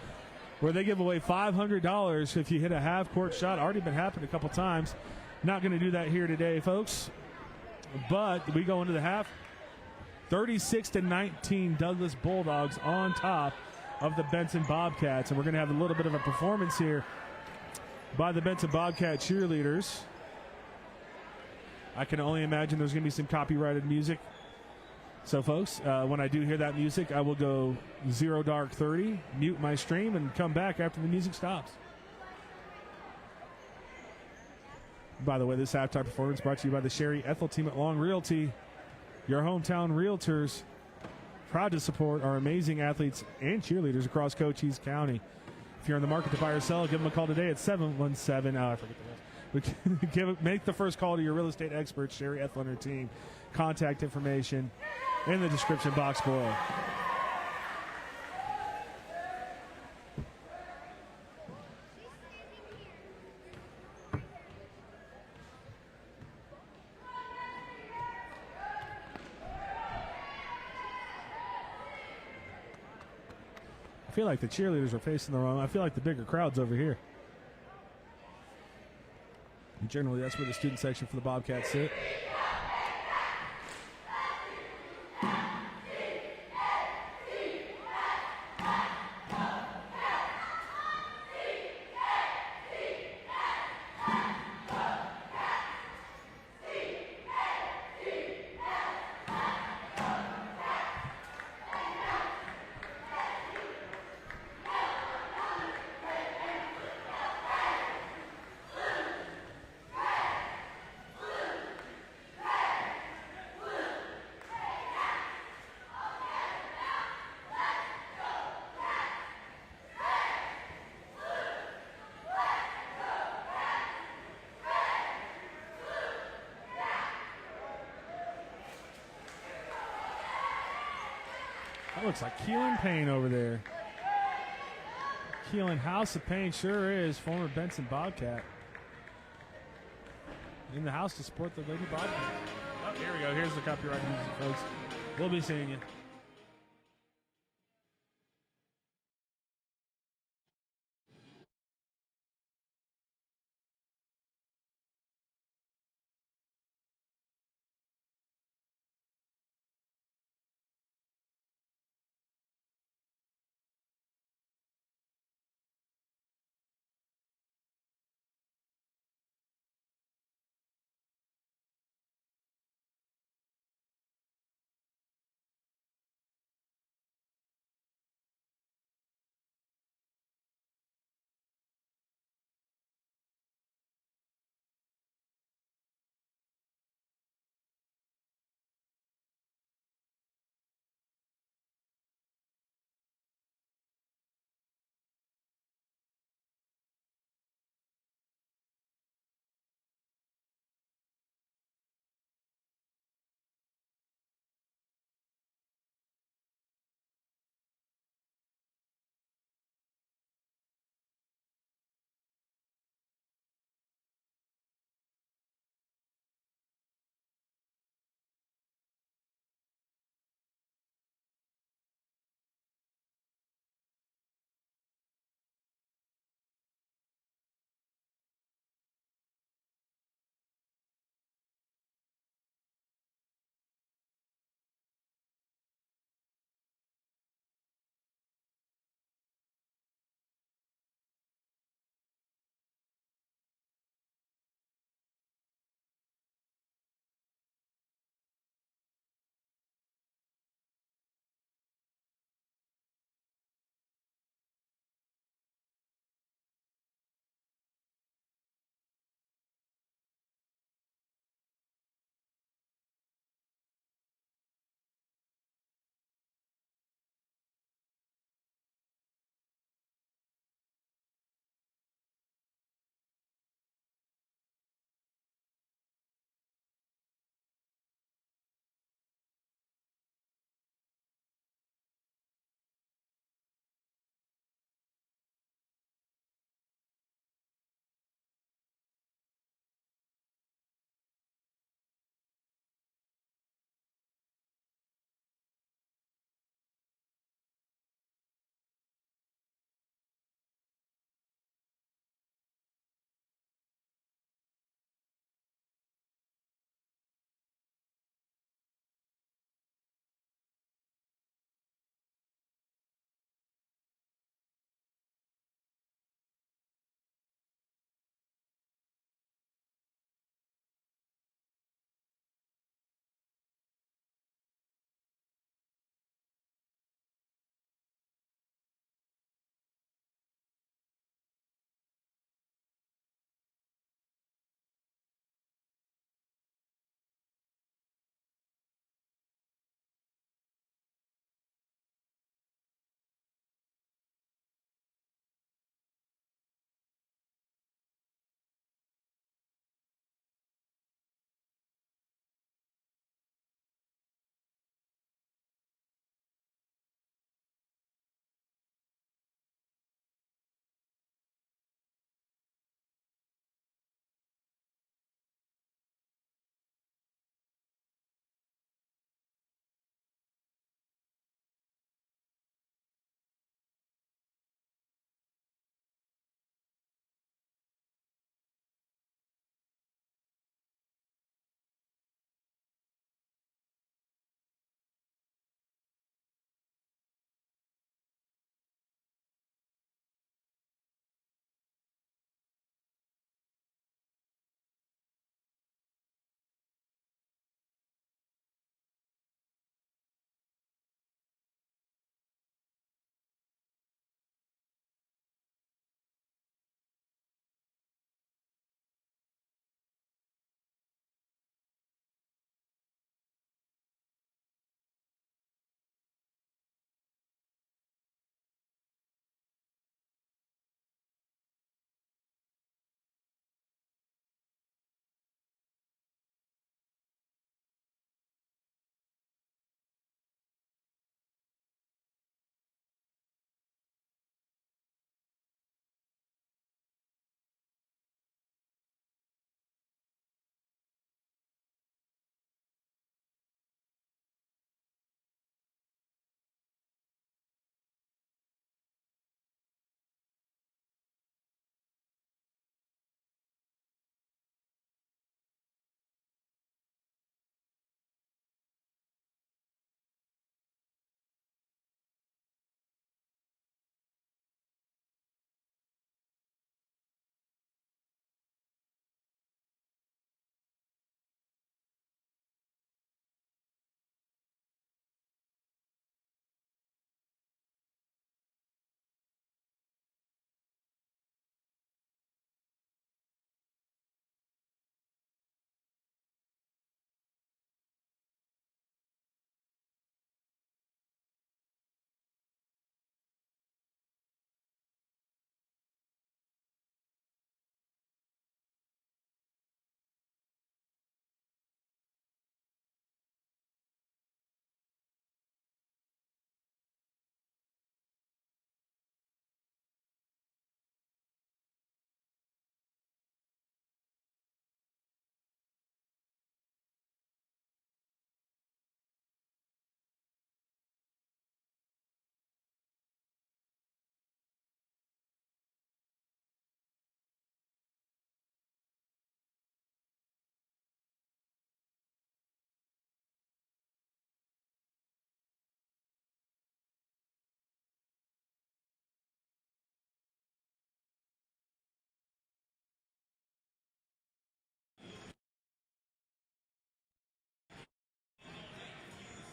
where they give away $500 if you hit a half-court shot. Already been happening a couple times. Not going to do that here today, folks. But we go into the half. 36-19 Douglas Bulldogs on top of the Benson Bobcats. And we're going to have a little bit of a performance here by the Benson Bobcat cheerleaders. I can only imagine there's going to be some copyrighted music. So, folks, when I do hear that music, I will go 0 dark 30, mute my stream, and come back after the music stops. By the way, this halftime performance brought to you by the Sherry Ethel team at Long Realty, your hometown realtors, proud to support our amazing athletes and cheerleaders across Cochise County. If you're in the market to buy or sell, give them a call today at 717. I forget the rest. Make the first call to your real estate expert, Sherry Ethel and her team. Contact information in the description box below. I feel like the cheerleaders are facing the wrong. I feel like the bigger crowd's over here. And generally, that's where the student section for the Bobcats sit. That looks like Keelan Payne over there. Keelan House of Payne sure is, former Benson Bobcat. In the house to support the Lady Bobcat. Oh, here we go. Here's the copyright music, folks. We'll be seeing you.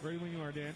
Ready when you are, Dan.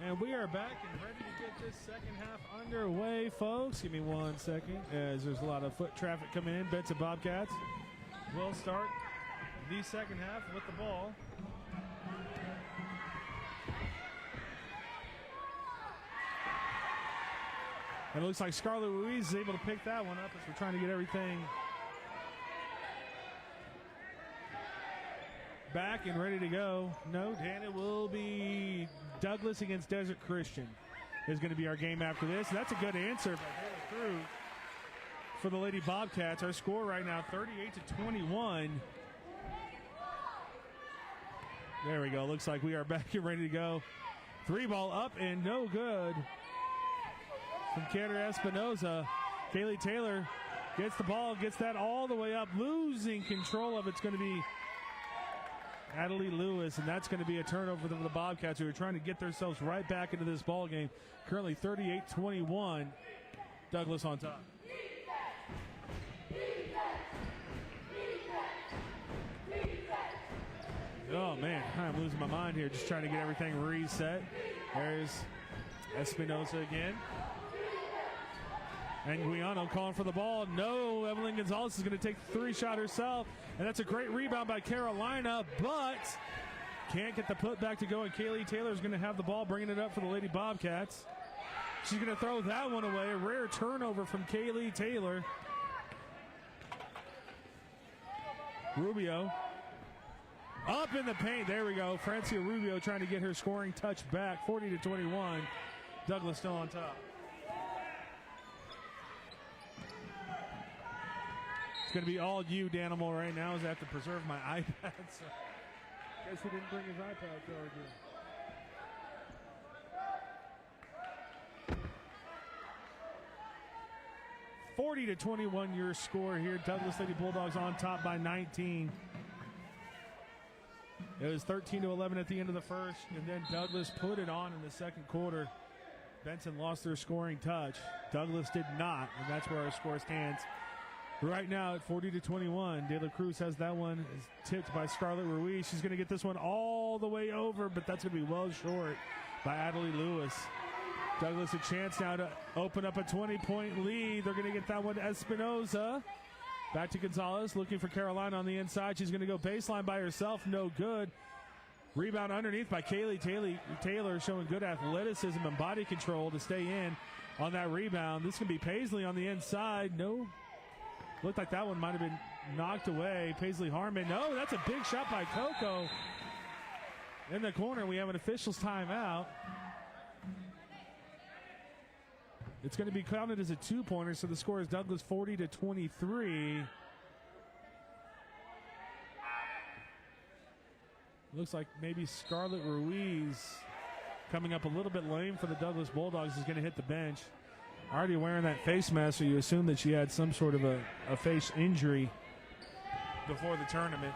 And we are back and ready to get this second half underway, folks. Give me 1 second, as there's a lot of foot traffic coming in. Benson Bobcats will start the second half with the ball. And it looks like Scarlett Ruiz is able to pick that one up as we're trying to get everything back and ready to go. No, Dan, it will be Douglas against Desert Christian is going to be our game after this. And that's a good answer by Cruz for the Lady Bobcats. Our score right now, 38-21. There we go. Looks like we are back and ready to go. 3-ball up and no good from Cantor Espinoza. Kaylee Taylor gets the ball, gets that all the way up, losing control of it's going to be Adelie Lewis, and that's going to be a turnover for the Bobcats, who are trying to get themselves right back into this ball game. Currently 38-21. Douglas on top. Oh, man, I'm losing my mind here. Just trying to get everything reset. There's Espinoza again. And Guiano calling for the ball. No, Evelyn Gonzalez is going to take the 3-shot herself. And that's a great rebound by Carolina, but can't get the putback to go. And Kaylee Taylor is going to have the ball, bringing it up for the Lady Bobcats. She's going to throw that one away. A rare turnover from Kaylee Taylor. Rubio up in the paint. There we go. Francia Rubio trying to get her scoring touch back. 40-21. Douglas still on top. It's going to be all you, Danimal, right now, as I have to preserve my iPad. So I guess he didn't bring his iPad charger. 40-21 your score here. Douglas Lady Bulldogs on top by 19. It was 13-11 at the end of the first, and then Douglas put it on in the second quarter. Benson lost their scoring touch. Douglas did not, and that's where our score stands. Right now at 40-21, De La Cruz has that one. Is tipped by Scarlett Ruiz. She's going to get this one all the way over, but that's going to be well short by Adelie Lewis. Douglas a chance now to open up a 20-point lead. They're going to get that one to Espinoza. Back to Gonzalez, looking for Carolina on the inside. She's going to go baseline by herself. No good. Rebound underneath by Kaylee Taylor, showing good athleticism and body control to stay in on that rebound. This can be Paisley on the inside. No. Looked like that one might have been knocked away. Paisley Harmon. No, that's a big shot by Coco. In the corner, we have an official's timeout. It's going to be counted as a 2-pointer, so the score is Douglas 40-23. Looks like maybe Scarlett Ruiz, coming up a little bit lame for the Douglas Bulldogs, is going to hit the bench. Already wearing that face mask, so you assume that she had some sort of a face injury before the tournament.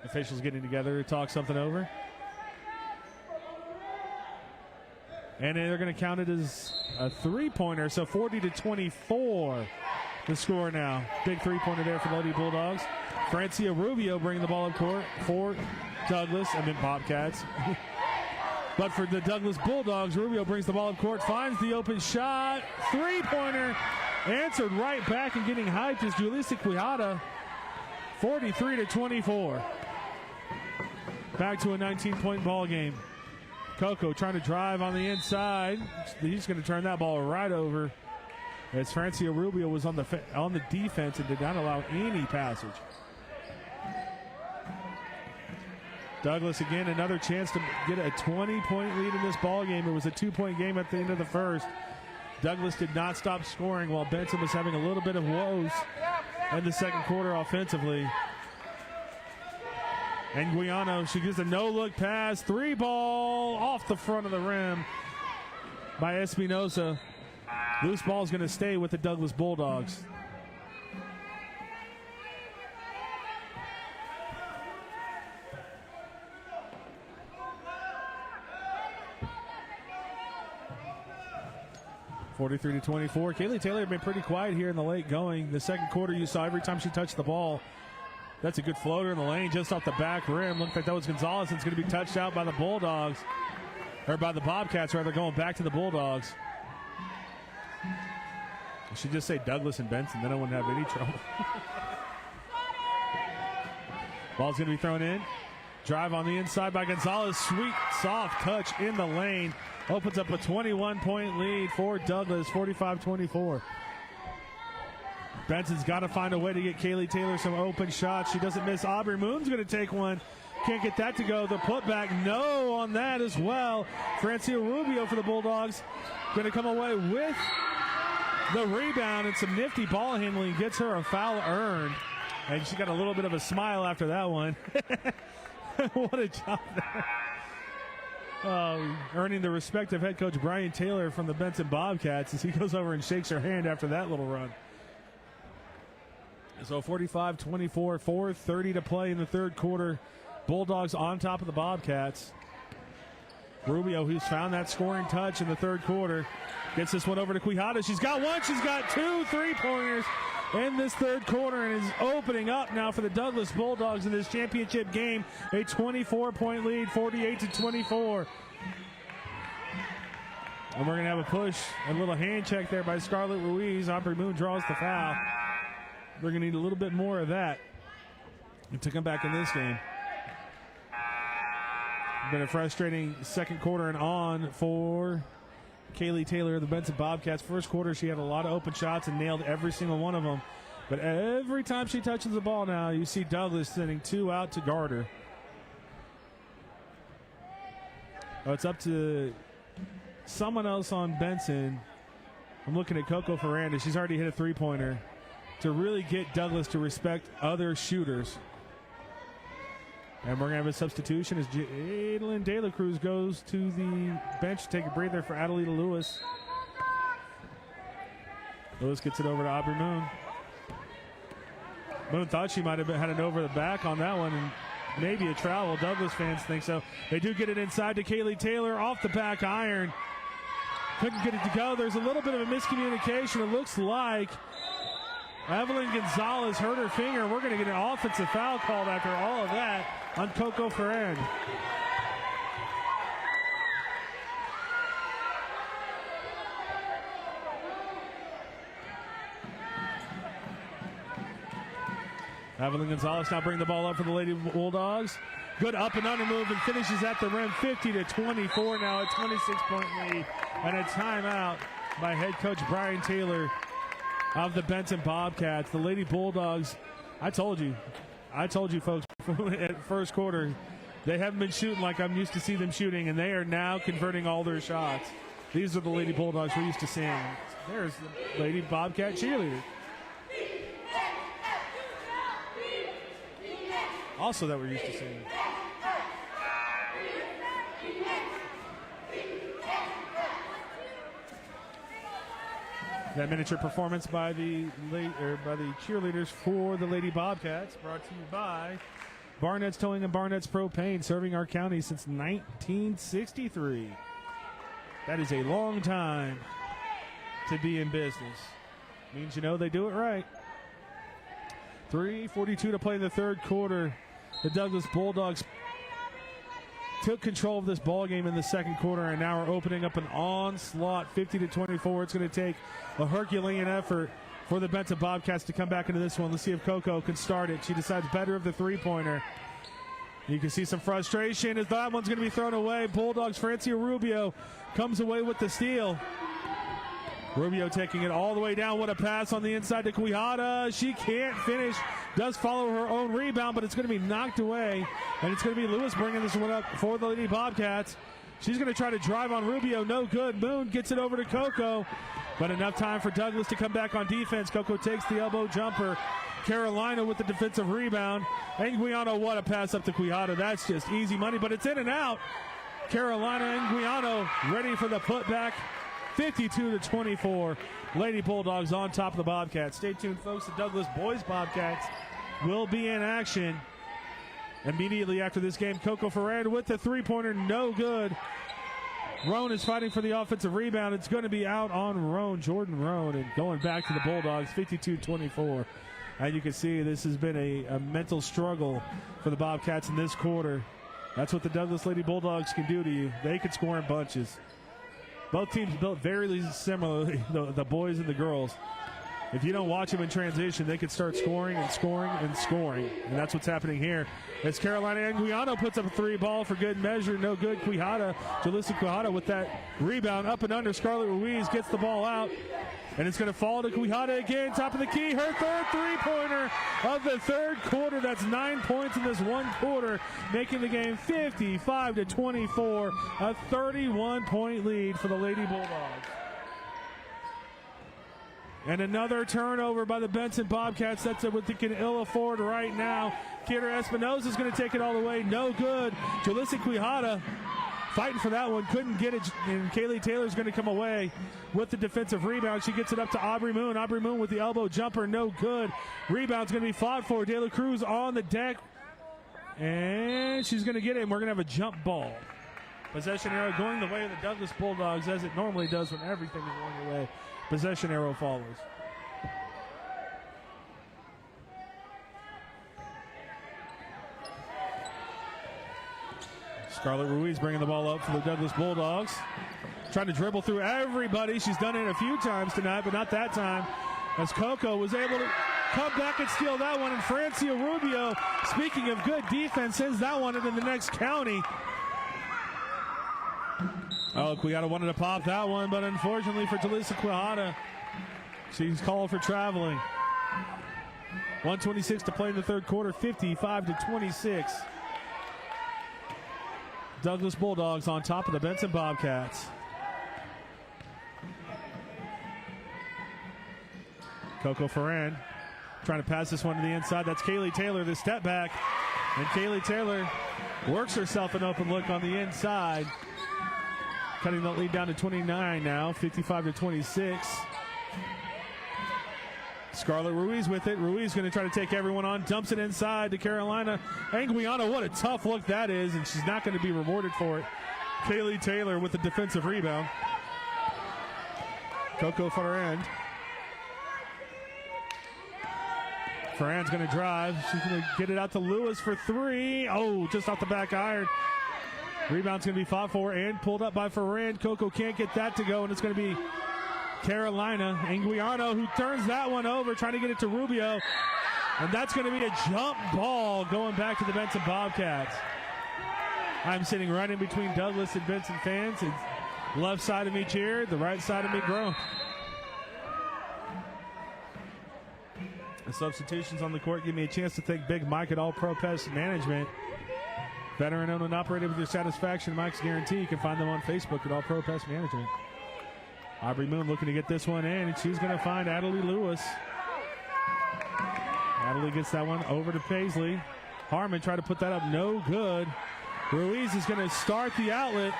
Officials getting together to talk something over. And they're going to count it as a three-pointer, so 40-24 the score now. Big three-pointer there for the Lady Bulldogs. Francia Rubio bringing the ball up court for Douglas, Bobcats. But for the Douglas Bulldogs, Rubio brings the ball up court, finds the open shot, three-pointer, answered right back and getting hyped is Julissa Quijada, 43-24. Back to a 19-point ball game. Coco trying to drive on the inside. He's going to turn that ball right over as Francia Rubio was on the defense and did not allow any passage. Douglas again, another chance to get a 20-point lead in this ball game. It was a 2-point game at the end of the first. Douglas did not stop scoring while Benson was having a little bit of woes in the second quarter offensively. And Guiano, she gives a no-look pass. Three ball off the front of the rim by Espinosa. Loose ball is going to stay with the Douglas Bulldogs. (43-24). Kaylee Taylor had been pretty quiet here in the late going. The second quarter, you saw every time she touched the ball. That's a good floater in the lane just off the back rim. Looked like that was Gonzalez. It's going to be touched out by the Bulldogs, or by the Bobcats, rather, going back to the Bulldogs. I should just say Douglas and Benson, then I wouldn't have any trouble. Ball's going to be thrown in. Drive on the inside by Gonzalez. Sweet, soft touch in the lane. Opens up a 21-point lead for Douglas, 45-24. Benson's got to find a way to get Kaylee Taylor some open shots. She doesn't miss. Aubrey Moon's going to take one. Can't get that to go. The putback, no on that as well. Francia Rubio for the Bulldogs going to come away with the rebound and some nifty ball handling. Gets her a foul earned. And she got a little bit of a smile after that one. What a job there. Earning the respect of head coach Brian Taylor from the Benson Bobcats as he goes over and shakes her hand after that little run. So 45-24, 4:30 to play in the third quarter. Bulldogs on top of the Bobcats. Rubio, who's found that scoring touch in the third quarter, gets this one over to Quijada. She's got one, she's got two three-pointers in this third quarter and is opening up now for the Douglas Bulldogs in this championship game. A 24-point lead, 48-24. And we're going to have a push, a little hand check there by Scarlett Ruiz. Aubrey Moon draws the foul. We're going to need a little bit more of that to come back in this game. Been a frustrating second quarter and on for Kaylee Taylor of the Benson Bobcats. First quarter, she had a lot of open shots and nailed every single one of them. But every time she touches the ball now, you see Douglas sending two out to guard her. Oh, it's up to someone else on Benson. I'm looking at Coco Ferranda. She's already hit a three-pointer to really get Douglas to respect other shooters. And we're going to have a substitution as Jalen De La Cruz goes to the bench to take a breather for Adelita Lewis. Lewis gets it over to Aubrey Moon. Moon thought she might have had an over the back on that one, and maybe a travel. Douglas fans think so. They do get it inside to Kaylee Taylor off the back iron. Couldn't get it to go. There's a little bit of a miscommunication. It looks like Evelyn Gonzalez hurt her finger. We're going to get an offensive foul called after all of that on Coco Ferrand. Evelyn Gonzalez now bring the ball up for the Lady Bulldogs. Good up and under move and finishes at the rim. 50-24 now, a 26-point lead and a timeout by head coach Brian Taylor of the Benson Bobcats. The Lady Bulldogs, I told you folks at first quarter, they haven't been shooting like I'm used to see them shooting, and they are now converting all their shots. These are the Lady Bulldogs we're used to seeing. There's the Lady Bobcat cheerleader. Also that we're used to seeing. That miniature performance by the cheerleaders for the Lady Bobcats, brought to you by Barnett's Towing and Barnett's Propane, serving our county since 1963. That is a long time to be in business. Means you know they do it right. 3:42 to play in the third quarter. The Douglas Bulldogs took control of this ball game in the second quarter, and now we're opening up an onslaught, 50-24. It's going to take a Herculean effort for the Benson Bobcats to come back into this one. Let's see if Coco can start it. She decides better of the three-pointer. You can see some frustration as that one's going to be thrown away. Bulldogs, Francia Rubio comes away with the steal. Rubio taking it all the way down. What a pass on the inside to Quijada. She can't finish. Does follow her own rebound, but it's going to be knocked away. And it's going to be Lewis bringing this one up for the Lady Bobcats. She's going to try to drive on Rubio. No good. Moon gets it over to Coco. But enough time for Douglas to come back on defense. Coco takes the elbow jumper. Carolina with the defensive rebound. Anguiano, what a pass up to Quijada. That's just easy money, but it's in and out. Carolina Anguiano ready for the putback. 52-24. Lady Bulldogs on top of the Bobcats. Stay tuned, folks. The Douglas boys Bobcats will be in action immediately after this game. Coco Ferran with the three-pointer, no good. Roan is fighting for the offensive rebound. It's going to be out on Roan, Jordan Roan, and going back to the Bulldogs, 52-24. And you can see this has been a mental struggle for the Bobcats in this quarter. That's what the Douglas Lady Bulldogs can do to you. They can score in bunches. Both teams built very similarly, the boys and the girls. If you don't watch them in transition, they can start scoring and scoring and scoring. And that's what's happening here. As Carolina Anguiano puts up a three ball for good measure. No good. Quijada, Jalissa Quijada with that rebound up and under. Scarlett Ruiz gets the ball out. And it's going to fall to Quijada again. Top of the key. Her third three-pointer of the third quarter. That's 9 points in this one quarter, making the game 55-24. A 31-point lead for the Lady Bulldogs. And another turnover by the Benson Bobcats. That's what they can ill afford right now. Kira Espinosa is going to take it all the way. No good. Jalissa Quijada fighting for that one. Couldn't get it. And Kaylee Taylor's going to come away with the defensive rebound. She gets it up to Aubrey Moon. Aubrey Moon with the elbow jumper. No good. Rebound's going to be fought for. De La Cruz on the deck. And she's going to get it. And we're going to have a jump ball. Possession arrow going the way of the Douglas Bulldogs, as it normally does when everything is going your way. Possession arrow follows. Scarlett Ruiz bringing the ball up for the Douglas Bulldogs. Trying to dribble through everybody. She's done it a few times tonight, but not that time, as Coco was able to come back and steal that one. And Francia Rubio, speaking of good defense, sends that one into the next county. Oh, Quijada wanted to pop that one, but unfortunately for Jalissa Quijada, she's called for traveling. 1:26 to play in the third quarter, 55-26. Douglas Bulldogs on top of the Benson Bobcats. Coco Ferran trying to pass this one to the inside. That's Kaylee Taylor, the step back. And Kaylee Taylor works herself an open look on the inside. Cutting the lead down to 29 now, 55-26. Scarlett Ruiz with it. Ruiz going to try to take everyone on. Dumps it inside to Carolina. Anguiano, what a tough look that is, and she's not going to be rewarded for it. Kaylee Taylor with the defensive rebound. Coco Ferran. Ferran's going to drive. She's going to get it out to Lewis for three. Oh, just off the back iron. Rebound's going to be fought for and pulled up by Ferran. Coco can't get that to go, and it's going to be Carolina Anguiano who turns that one over, trying to get it to Rubio. And that's going to be a jump ball going back to the Benson Bobcats. I'm sitting right in between Douglas and Benson fans. It's left side of me cheer, the right side of me groan. The substitutions on the court give me a chance to thank Big Mike at All Pro Pest Management. Veteran owned and operated with your satisfaction, Mike's guarantee. You can find them on Facebook at All Pro Pest Management. Aubrey Moon looking to get this one in, and she's going to find Adelie Lewis. Adelie gets that one over to Paisley. Harmon tried to put that up, no good. Ruiz is going to start the outlet,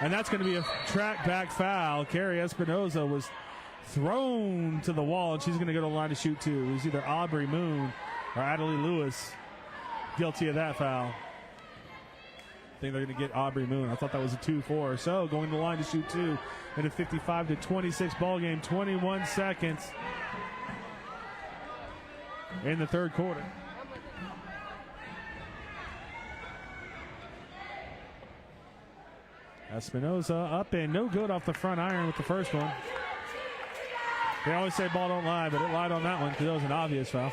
and that's going to be a track back foul. Carrie Espinoza was thrown to the wall, and she's going to go to the line to shoot two. It was either Aubrey Moon or Adelie Lewis. guilty of that foul. I think they're going to get Aubrey Moon. I thought that was a 2-4. So going to the line to shoot two in a 55-26 ball game. 21 seconds in the third quarter. Espinoza up and no good off the front iron with the first one. They always say ball don't lie, but it lied on that one because it was an obvious foul.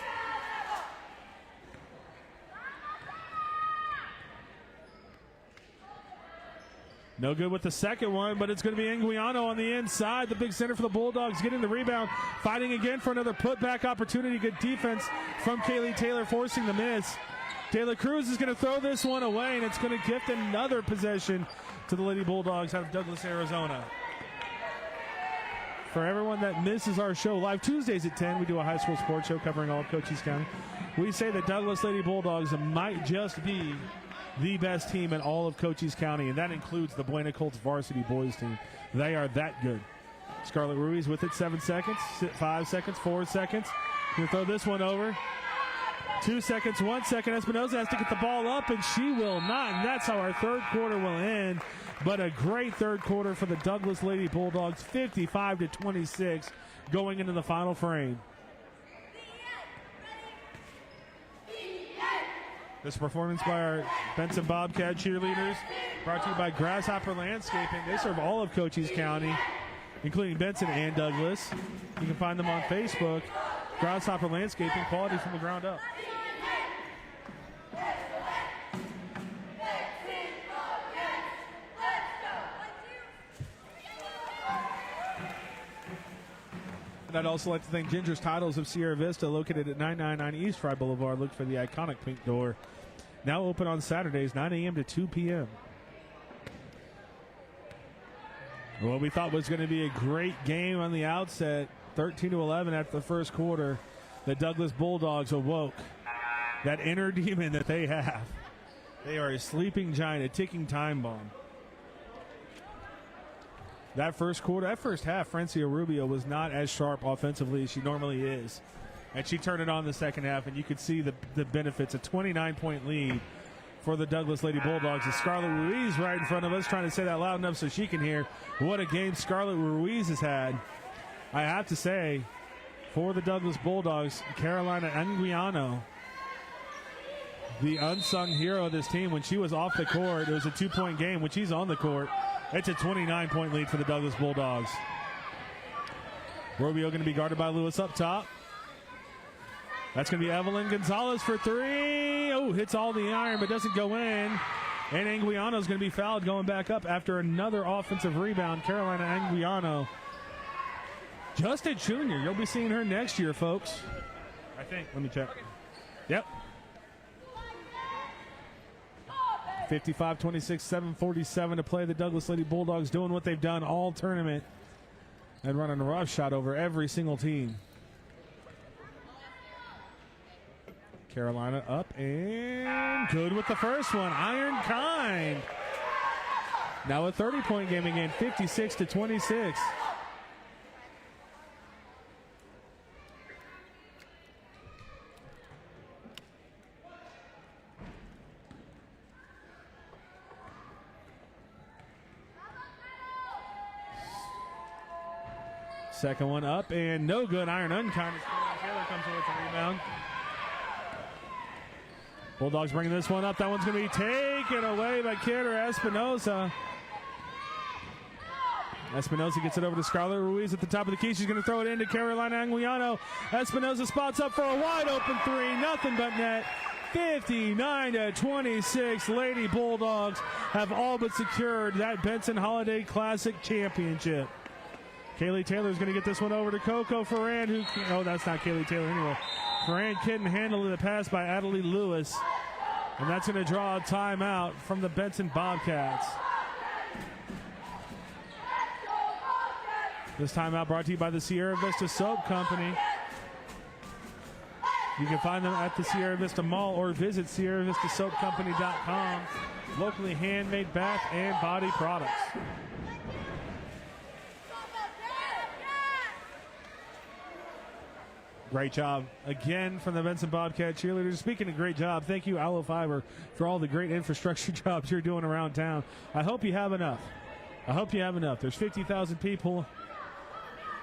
No good with the second one, but it's going to be Anguiano on the inside. The big center for the Bulldogs getting the rebound. Fighting again for another putback opportunity. Good defense from Kaylee Taylor forcing the miss. De La Cruz is going to throw this one away, and it's going to gift another possession to the Lady Bulldogs out of Douglas, Arizona. For everyone that misses our show live Tuesdays at 10, we do a high school sports show covering all of Cochise County. We say that Douglas Lady Bulldogs might just be the best team in all of Cochise County, and that includes the Buena Colts varsity boys team. They are that good. Scarlett Ruiz with it, 7 seconds, 5 seconds, 4 seconds. Going to throw this one over. 2 seconds, 1 second. Espinoza has to get the ball up, and she will not, and that's how our third quarter will end. But a great third quarter for the Douglas Lady Bulldogs, 55-26, going into the final frame. This performance by our Benson Bobcat cheerleaders, brought to you by Grasshopper Landscaping. They serve all of Cochise County, including Benson and Douglas. You can find them on Facebook. Grasshopper Landscaping, quality from the ground up. And I'd also like to thank Ginger's Titles of Sierra Vista, located at 999 East Fry Boulevard. Look for the iconic pink door. Now open on Saturdays, 9 a.m. to 2 p.m. What we thought was going to be a great game on the outset, 13-11 after the first quarter. The Douglas Bulldogs awoke that inner demon that they have. They are a sleeping giant, a ticking time bomb. That first quarter, that first half, Francia Rubio was not as sharp offensively as she normally is. And she turned it on the second half, and you could see the benefits. A 29-point lead for the Douglas Lady Bulldogs. And Scarlett Ruiz right in front of us, trying to say that loud enough so she can hear. What a game Scarlett Ruiz has had. I have to say, for the Douglas Bulldogs, Carolina Anguiano, the unsung hero of this team. When she was off the court, it was a 2-point game. When she's on the court, it's a 29-point lead for the Douglas Bulldogs. Rubio going to be guarded by Lewis up top. That's going to be Evelyn Gonzalez for three. Oh, hits all the iron but doesn't go in. And Anguiano is going to be fouled going back up after another offensive rebound. Carolina Anguiano. Justin Jr., you'll be seeing her next year, folks. I think. Let me check. Yep. 55-26, 7:47 to play. The Douglas Lady Bulldogs doing what they've done all tournament and running a rough shot over every single team. Carolina up and good with the first one. Iron Kind. Now a 30-point game again, 56-26. Second one up and no good. Iron Unkind. Taylor comes in with the rebound. Bulldogs bringing this one up. That one's going to be taken away by Kidder Espinoza. Espinoza gets it over to Scarlett Ruiz at the top of the key. She's going to throw it into Carolina Anguiano. Espinoza spots up for a wide open three. Nothing but net. 59-26. Lady Bulldogs have all but secured that Benson Holiday Classic championship. Kaylee Taylor is going to get this one over to Coco Ferrand. Oh, that's not Kaylee Taylor anymore. Ferrand couldn't handle the pass by Adelie Lewis. And that's going to draw a timeout from the Benson Bobcats. This timeout brought to you by the Sierra Vista Soap Company. You can find them at the Sierra Vista Mall or visit SierraVistaSoapCompany.com. Locally handmade bath and body products. Great job again from the Benson Bobcat cheerleaders. Speaking of great job, thank you, Aloe Fiber, for all the great infrastructure jobs you're doing around town. I hope you have enough. There's 50,000 people.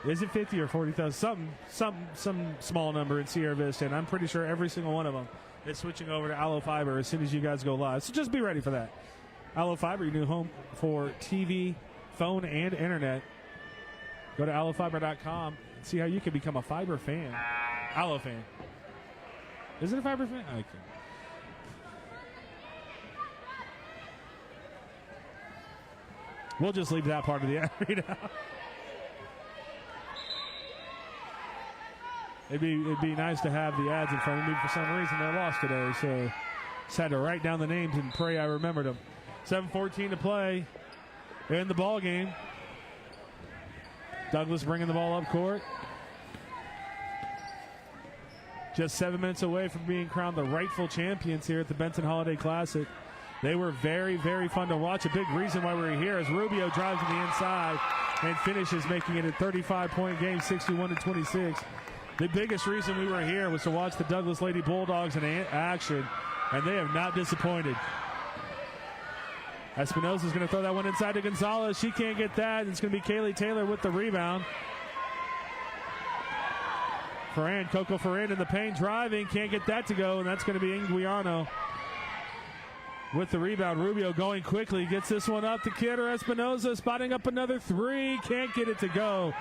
Is it 50 or 40,000? Some small number in Sierra Vista, and I'm pretty sure every single one of them is switching over to Aloe Fiber as soon as you guys go live. So just be ready for that. Aloe Fiber, your new home for TV, phone, and internet. Go to aloefiber.com and see how you can become a fiber fan. Aloe fan. Is it a fiber fan? Okay. We'll just leave that part of the ad read out. It'd be nice to have the ads in front of me. For some reason, they lost today, so just had to write down the names and pray I remembered them. 7:14 to play in the ball game. Douglas bringing the ball up court. Just 7 minutes away from being crowned the rightful champions here at the Benson Holiday Classic. They were very, very fun to watch. A big reason why we're here is Rubio drives to the inside and finishes, making it a 35-point game, 61-26. The biggest reason we were here was to watch the Douglas Lady Bulldogs in action, and they have not disappointed. Espinosa's going to throw that one inside to Gonzalez. She can't get that. It's going to be Kaylee Taylor with the rebound. Coco Ferrand in the paint driving. Can't get that to go, and that's going to be Inguiano with the rebound. Rubio going quickly. Gets this one up to Kidder. Espinosa spotting up another three. Can't get it to go.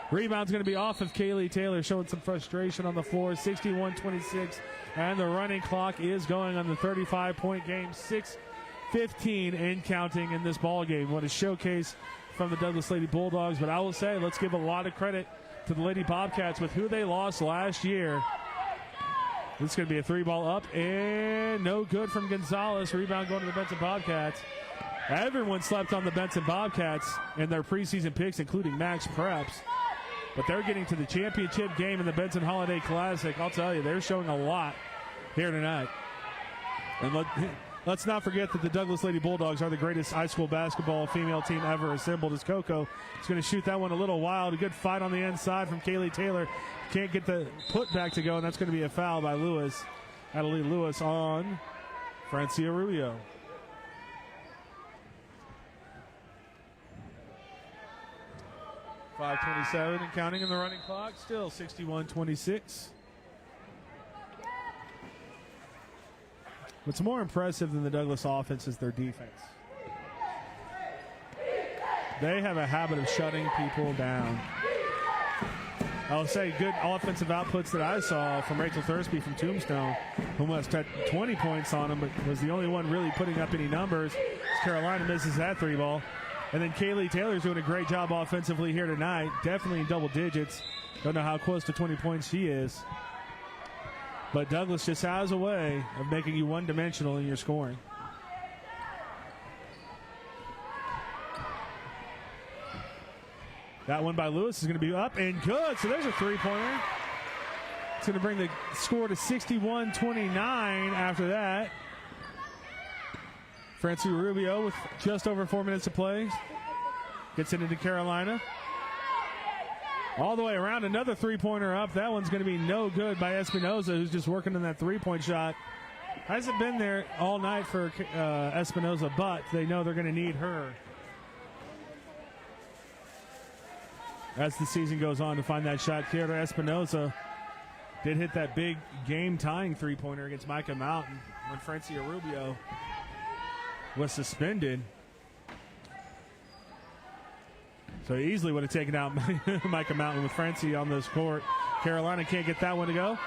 Rebound's going to be off of Kaylee Taylor, showing some frustration on the floor. 61-26, and the running clock is going on the 35-point game. 6:15 and counting in this ball game. What a showcase from the Douglas Lady Bulldogs. But I will say, let's give a lot of credit to the Lady Bobcats with who they lost last year. This is going to be a three ball up and no good from Gonzalez. Rebound going to the Benson Bobcats. Everyone slept on the Benson Bobcats in their preseason picks, including Max Preps. But they're getting to the championship game in the Benson Holiday Classic. I'll tell you, they're showing a lot here tonight. And let's not forget that the Douglas Lady Bulldogs are the greatest high school basketball female team ever assembled. As Coco is going to shoot that one a little wild. A good fight on the inside from Kaylee Taylor. Can't get the putback to go, and that's going to be a foul by Lewis. Adelie Lewis on Francia Rubio. .5:27 and counting in the running clock. Still 61-26. What's more impressive than the Douglas offense is their defense. They have a habit of shutting people down. I'll say good offensive outputs that I saw from Rachel Thursby from Tombstone, who must have 20 points on him, but was the only one really putting up any numbers. Carolina misses that three ball. And then Kaylee Taylor's doing a great job offensively here tonight. Definitely in double digits. Don't know how close to 20 points she is. But Douglas just has a way of making you one-dimensional in your scoring. That one by Lewis is going to be up and good. So there's a three-pointer. It's going to bring the score to 61-29 after that. Francie Rubio with just over 4 minutes to play. Gets it into Carolina. All the way around, another three-pointer up. That one's going to be no good by Espinosa, who's just working on that three-point shot. Hasn't been there all night for Espinosa, but they know they're going to need her as the season goes on to find that shot. Kiera Espinosa did hit that big game-tying three-pointer against Micah Mountain when Francia Rubio was suspended. So he easily would have taken out Micah Mountain with Francie on this court. Carolina can't get that one to go.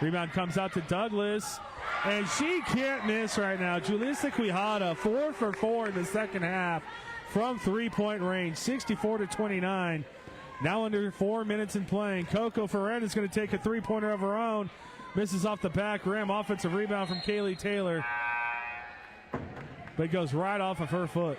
Rebound comes out to Douglas, and she can't miss right now. Julissa Quijada, 4 for 4 in the second half from three-point range, 64-29. Now under 4 minutes in playing. Coco Ferrand is going to take a three-pointer of her own. Misses off the back rim. Offensive rebound from Kaylee Taylor. But it goes right off of her foot.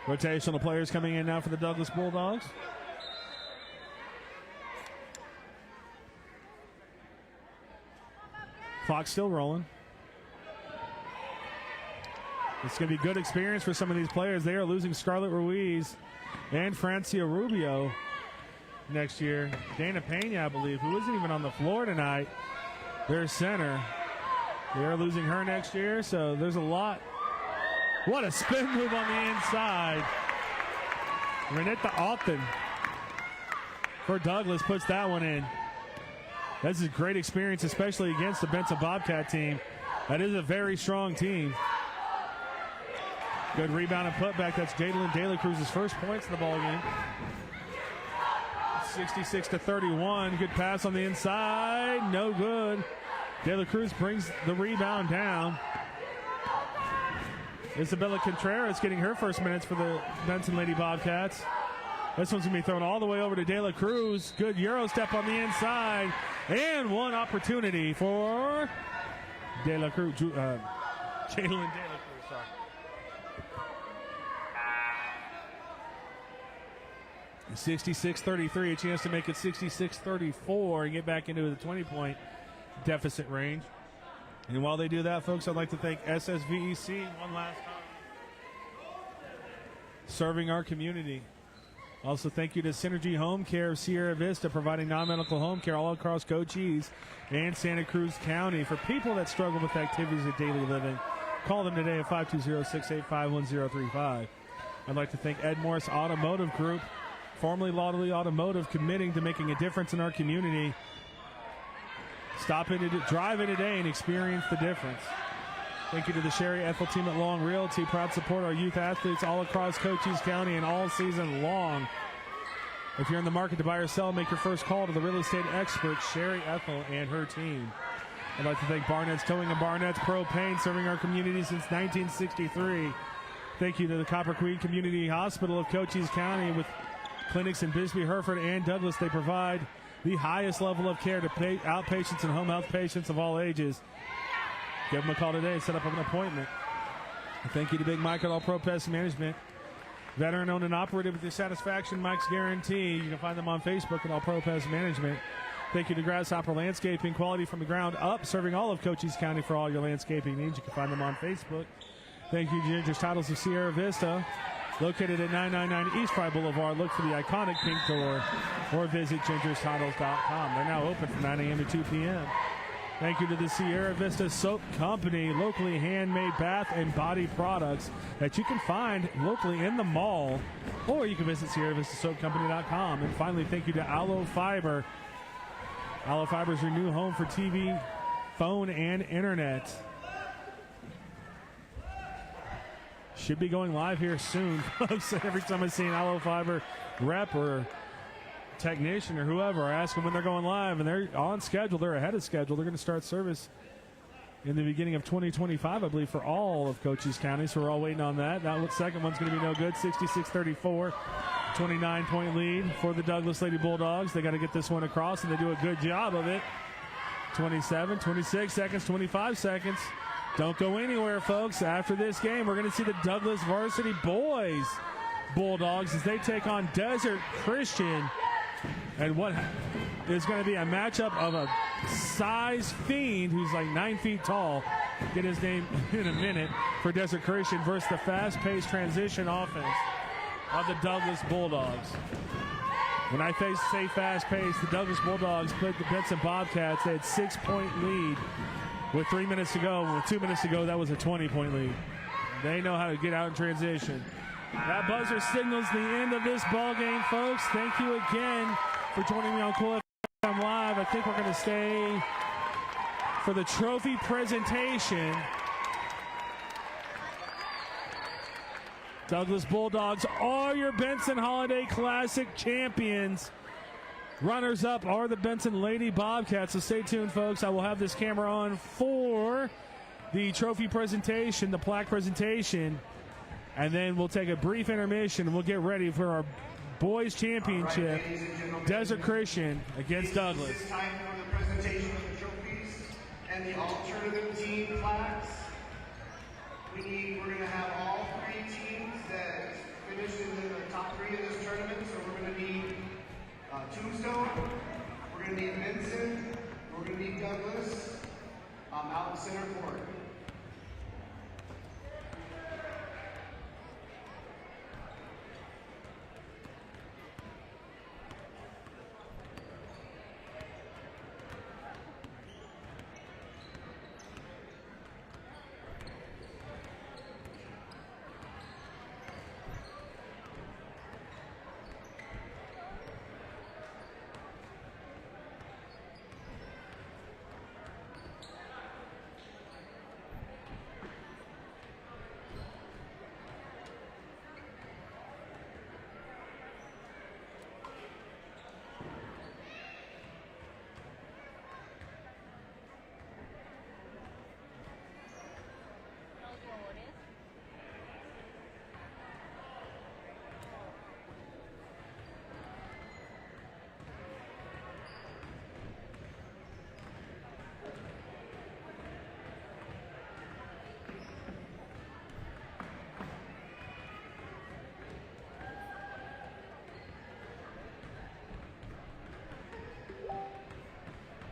Rotational players coming in now for the Douglas Bulldogs. Clock's still rolling. It's going to be a good experience for some of these players. They are losing Scarlett Ruiz and Francia Rubio next year. Dana Pena, I believe, who isn't even on the floor tonight, their center. They are losing her next year, so there's a lot. What a spin move on the inside. Renetta Alton for Douglas puts that one in. This is a great experience, especially against the Benson Bobcat team. That is a very strong team. Good rebound and putback. That's Jalen De La Cruz's first points in the ball game. 66-31. Good pass on the inside. No good. De La Cruz brings the rebound down. Isabella Contreras getting her first minutes for the Benson Lady Bobcats. This one's going to be thrown all the way over to De La Cruz. Good Euro step on the inside. And one opportunity for De La Cruz. Jalen De La Cruz, sorry. $66-33, a chance to make it 66-34 and get back into the 20-point deficit range. And while they do that, folks, I'd like to thank SSVEC one last time, serving our community. Also, thank you to Synergy Home Care Sierra Vista, providing non-medical home care all across Cochise and Santa Cruz County. For people that struggle with activities of daily living, call them today at 520-685-1035. I'd like to thank Ed Morse Automotive Group, formerly Lawely Automotive, committing to making a difference in our community. Stop in, drive in today and experience the difference. Thank you to the Sherry Ethel team at Long Realty, proud to support our youth athletes all across Cochise County and all season long. If you're in the market to buy or sell, make your first call to the real estate expert, Sherry Ethel and her team. I'd like to thank Barnett's Towing and Barnett's Propane, serving our community since 1963. Thank you to the Copper Queen Community Hospital of Cochise County, with clinics in Bisbee, Hereford, and Douglas. They provide the highest level of care to outpatients and home health patients of all ages. Give them a call today and set up an appointment. Thank you to Big Mike at All Pro Pest Management. Veteran owned and operated with your satisfaction, Mike's Guarantee. You can find them on Facebook at All Pro Pest Management. Thank you to Grasshopper Landscaping, quality from the ground up, serving all of Cochise County for all your landscaping needs. You can find them on Facebook. Thank you to Ginger's Titles of Sierra Vista, located at 999 East Fry Boulevard. Look for the iconic pink door or visit gingerstitles.com. They're now open from 9 a.m. to 2 p.m. Thank you to the Sierra Vista Soap Company, locally handmade bath and body products that you can find locally in the mall, or you can visit SierraVistaSoapCompany.com. And finally, thank you to Aloe Fiber. Aloe Fiber is your new home for TV, phone, and internet. Should be going live here soon, folks. Every time I see an Aloe Fiber rep or technician or whoever, I ask them when they're going live, and they're on schedule. They're ahead of schedule. They're going to start service in the beginning of 2025, I believe, for all of Cochise County. So we're all waiting on that. That second one's going to be no good. 66-34, 29-point lead for the Douglas Lady Bulldogs. They got to get this one across, and they do a good job of it. 27, 26 seconds, 25 seconds. Don't go anywhere, folks. After this game, we're going to see the Douglas Varsity Boys Bulldogs as they take on Desert Christian. And what is going to be a matchup of a size fiend who's like 9 feet tall, get his name in a minute, for Desert Christian versus the fast-paced transition offense of the Douglas Bulldogs. When I say fast-paced, the Douglas Bulldogs played the Benson Bobcats. They had 6-point lead with 3 minutes to go. With 2 minutes to go, that was a 20-point lead. They know how to get out in transition. That buzzer signals the end of this ball game, folks. Thank you again for joining me on Cool FM Live. I think we're going to stay for the trophy presentation. Douglas Bulldogs are your Benson Holiday Classic champions. Runners-up are the Benson Lady Bobcats. So stay tuned, folks. I will have this camera on for the trophy presentation, the plaque presentation. And then we'll take a brief intermission, and we'll get ready for our boys championship, Desert Christian against Douglas. It's time for the presentation of the trophies and the alternative team plaques. We're going to have all 3 teams that finished in the top 3 of this tournament. So we're going to need Tombstone, we're going to need Benson, we're going to need Douglas. out in center court.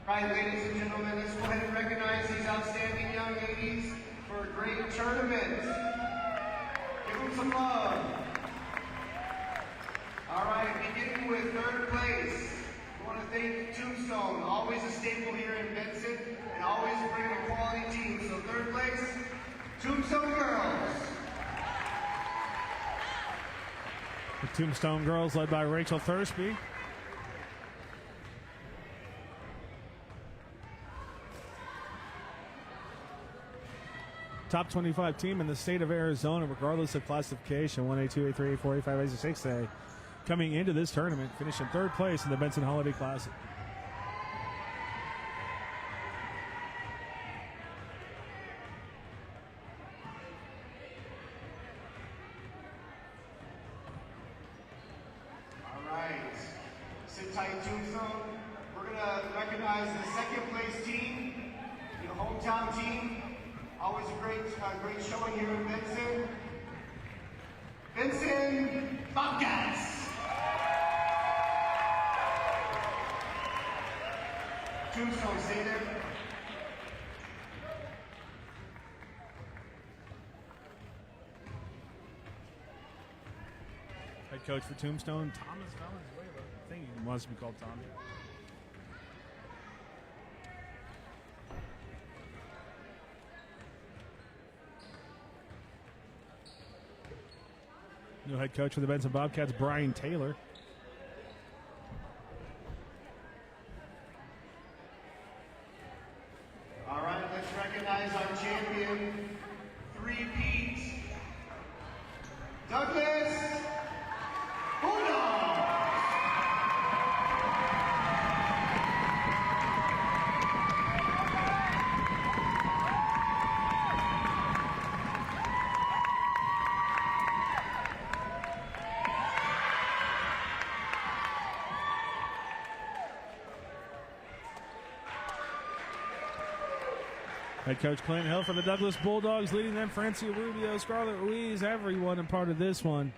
All right, ladies and gentlemen, let's go ahead and recognize these outstanding young ladies for a great tournament. Give them some love. All right, beginning with third place. I want to thank Tombstone, always a staple here in Benson, and always bringing a quality team. So third place, Tombstone Girls. The Tombstone Girls led by Rachel Thursby. Top 25 team in the state of Arizona, regardless of classification, 1A, 2A, 3A, 4A, 5A, 6A, coming into this tournament, finishing third place in the Benson Holiday Classic. All right, sit tight, Tombstone. We're going to recognize the second place team, your hometown team. Always a great showing here in Benson. Benson Bobcats. Tombstone, stay there. Head coach for Tombstone, Thomas Valenzuela. I think he wants to be called Tommy. New head coach for the Benson Bobcats, Brian Taylor. All right, let's recognize our champion, three-peat, Douglas Bulldogs. Head coach Clint Hill for the Douglas Bulldogs, leading them Francia Rubio, Scarlett Ruiz, everyone a part of this one.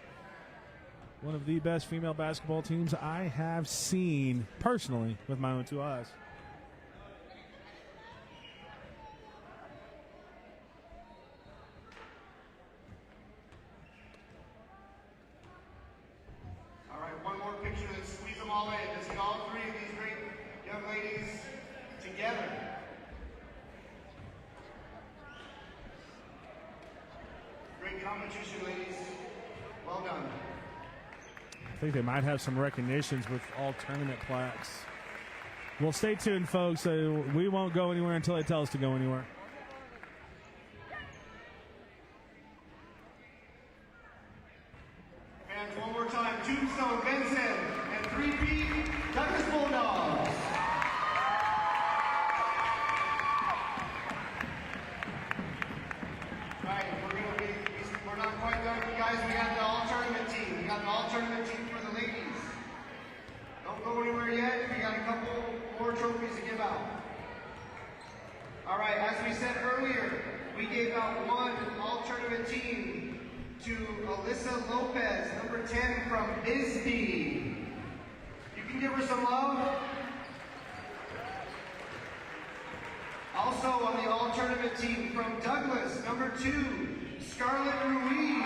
One of the best female basketball teams I have seen personally with my own two eyes. All right, one more picture. Let's squeeze them all in. Let's get all three of these great young ladies together. Great competition, ladies. Well done. I think they might have some recognitions with all tournament plaques. Well, stay tuned, folks. We won't go anywhere until they tell us to go anywhere. And one more time, Tombstone, Benson, and three-peat Douglas Bulldogs. Right, we're not quite done, you guys. We got the all-tournament team. We got the all-tournament team for the ladies. Don't go anywhere yet. We got a couple more trophies to give out. All right, as we said earlier, we gave out one all-tournament team to Alyssa Lopez, number 10 from Bisbee. You can give her some love. Also on the all all-tournament team from Douglas, number 2, Scarlett Ruiz.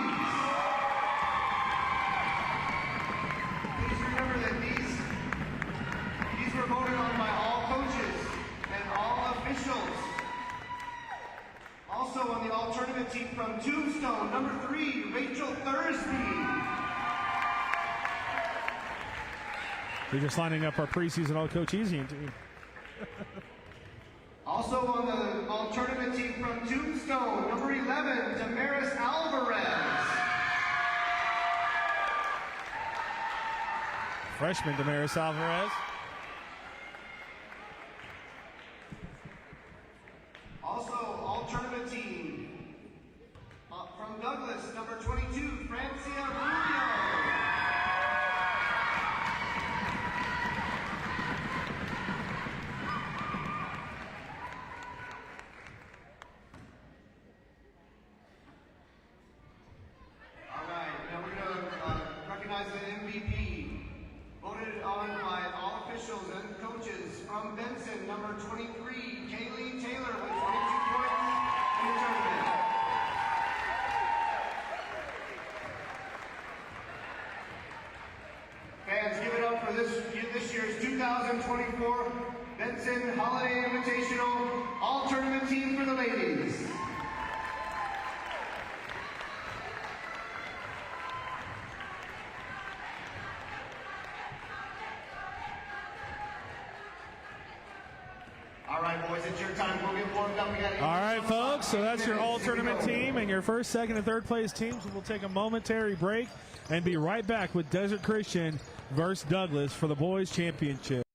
Please remember that these were voted on by all coaches and all officials. Also on the all-tournament team from Tombstone, number 3, Rachel Thursby. We're just lining up our preseason all-Cochise team. Also on the all-tournament team from Tombstone, number 11, Damaris Alvarez. Freshman Damaris Alvarez. Also, all-tournament team from Douglas, number 22, Francia Rubio. All right, now we're going to recognize the MVP. Voted on by all officials and coaches from Benson, number 23, Kaylee Taylor with 22 points in the tournament. Fans, give it up for this year's 2024 Benson Holiday Invitational All-Tournament Team for the ladies. All right, boys, it's your time. We'll get warmed up. All right, folks, so that's your all-tournament team and your first, second, and third place teams. We'll take a momentary break and be right back with Desert Christian versus Douglas for the boys championship.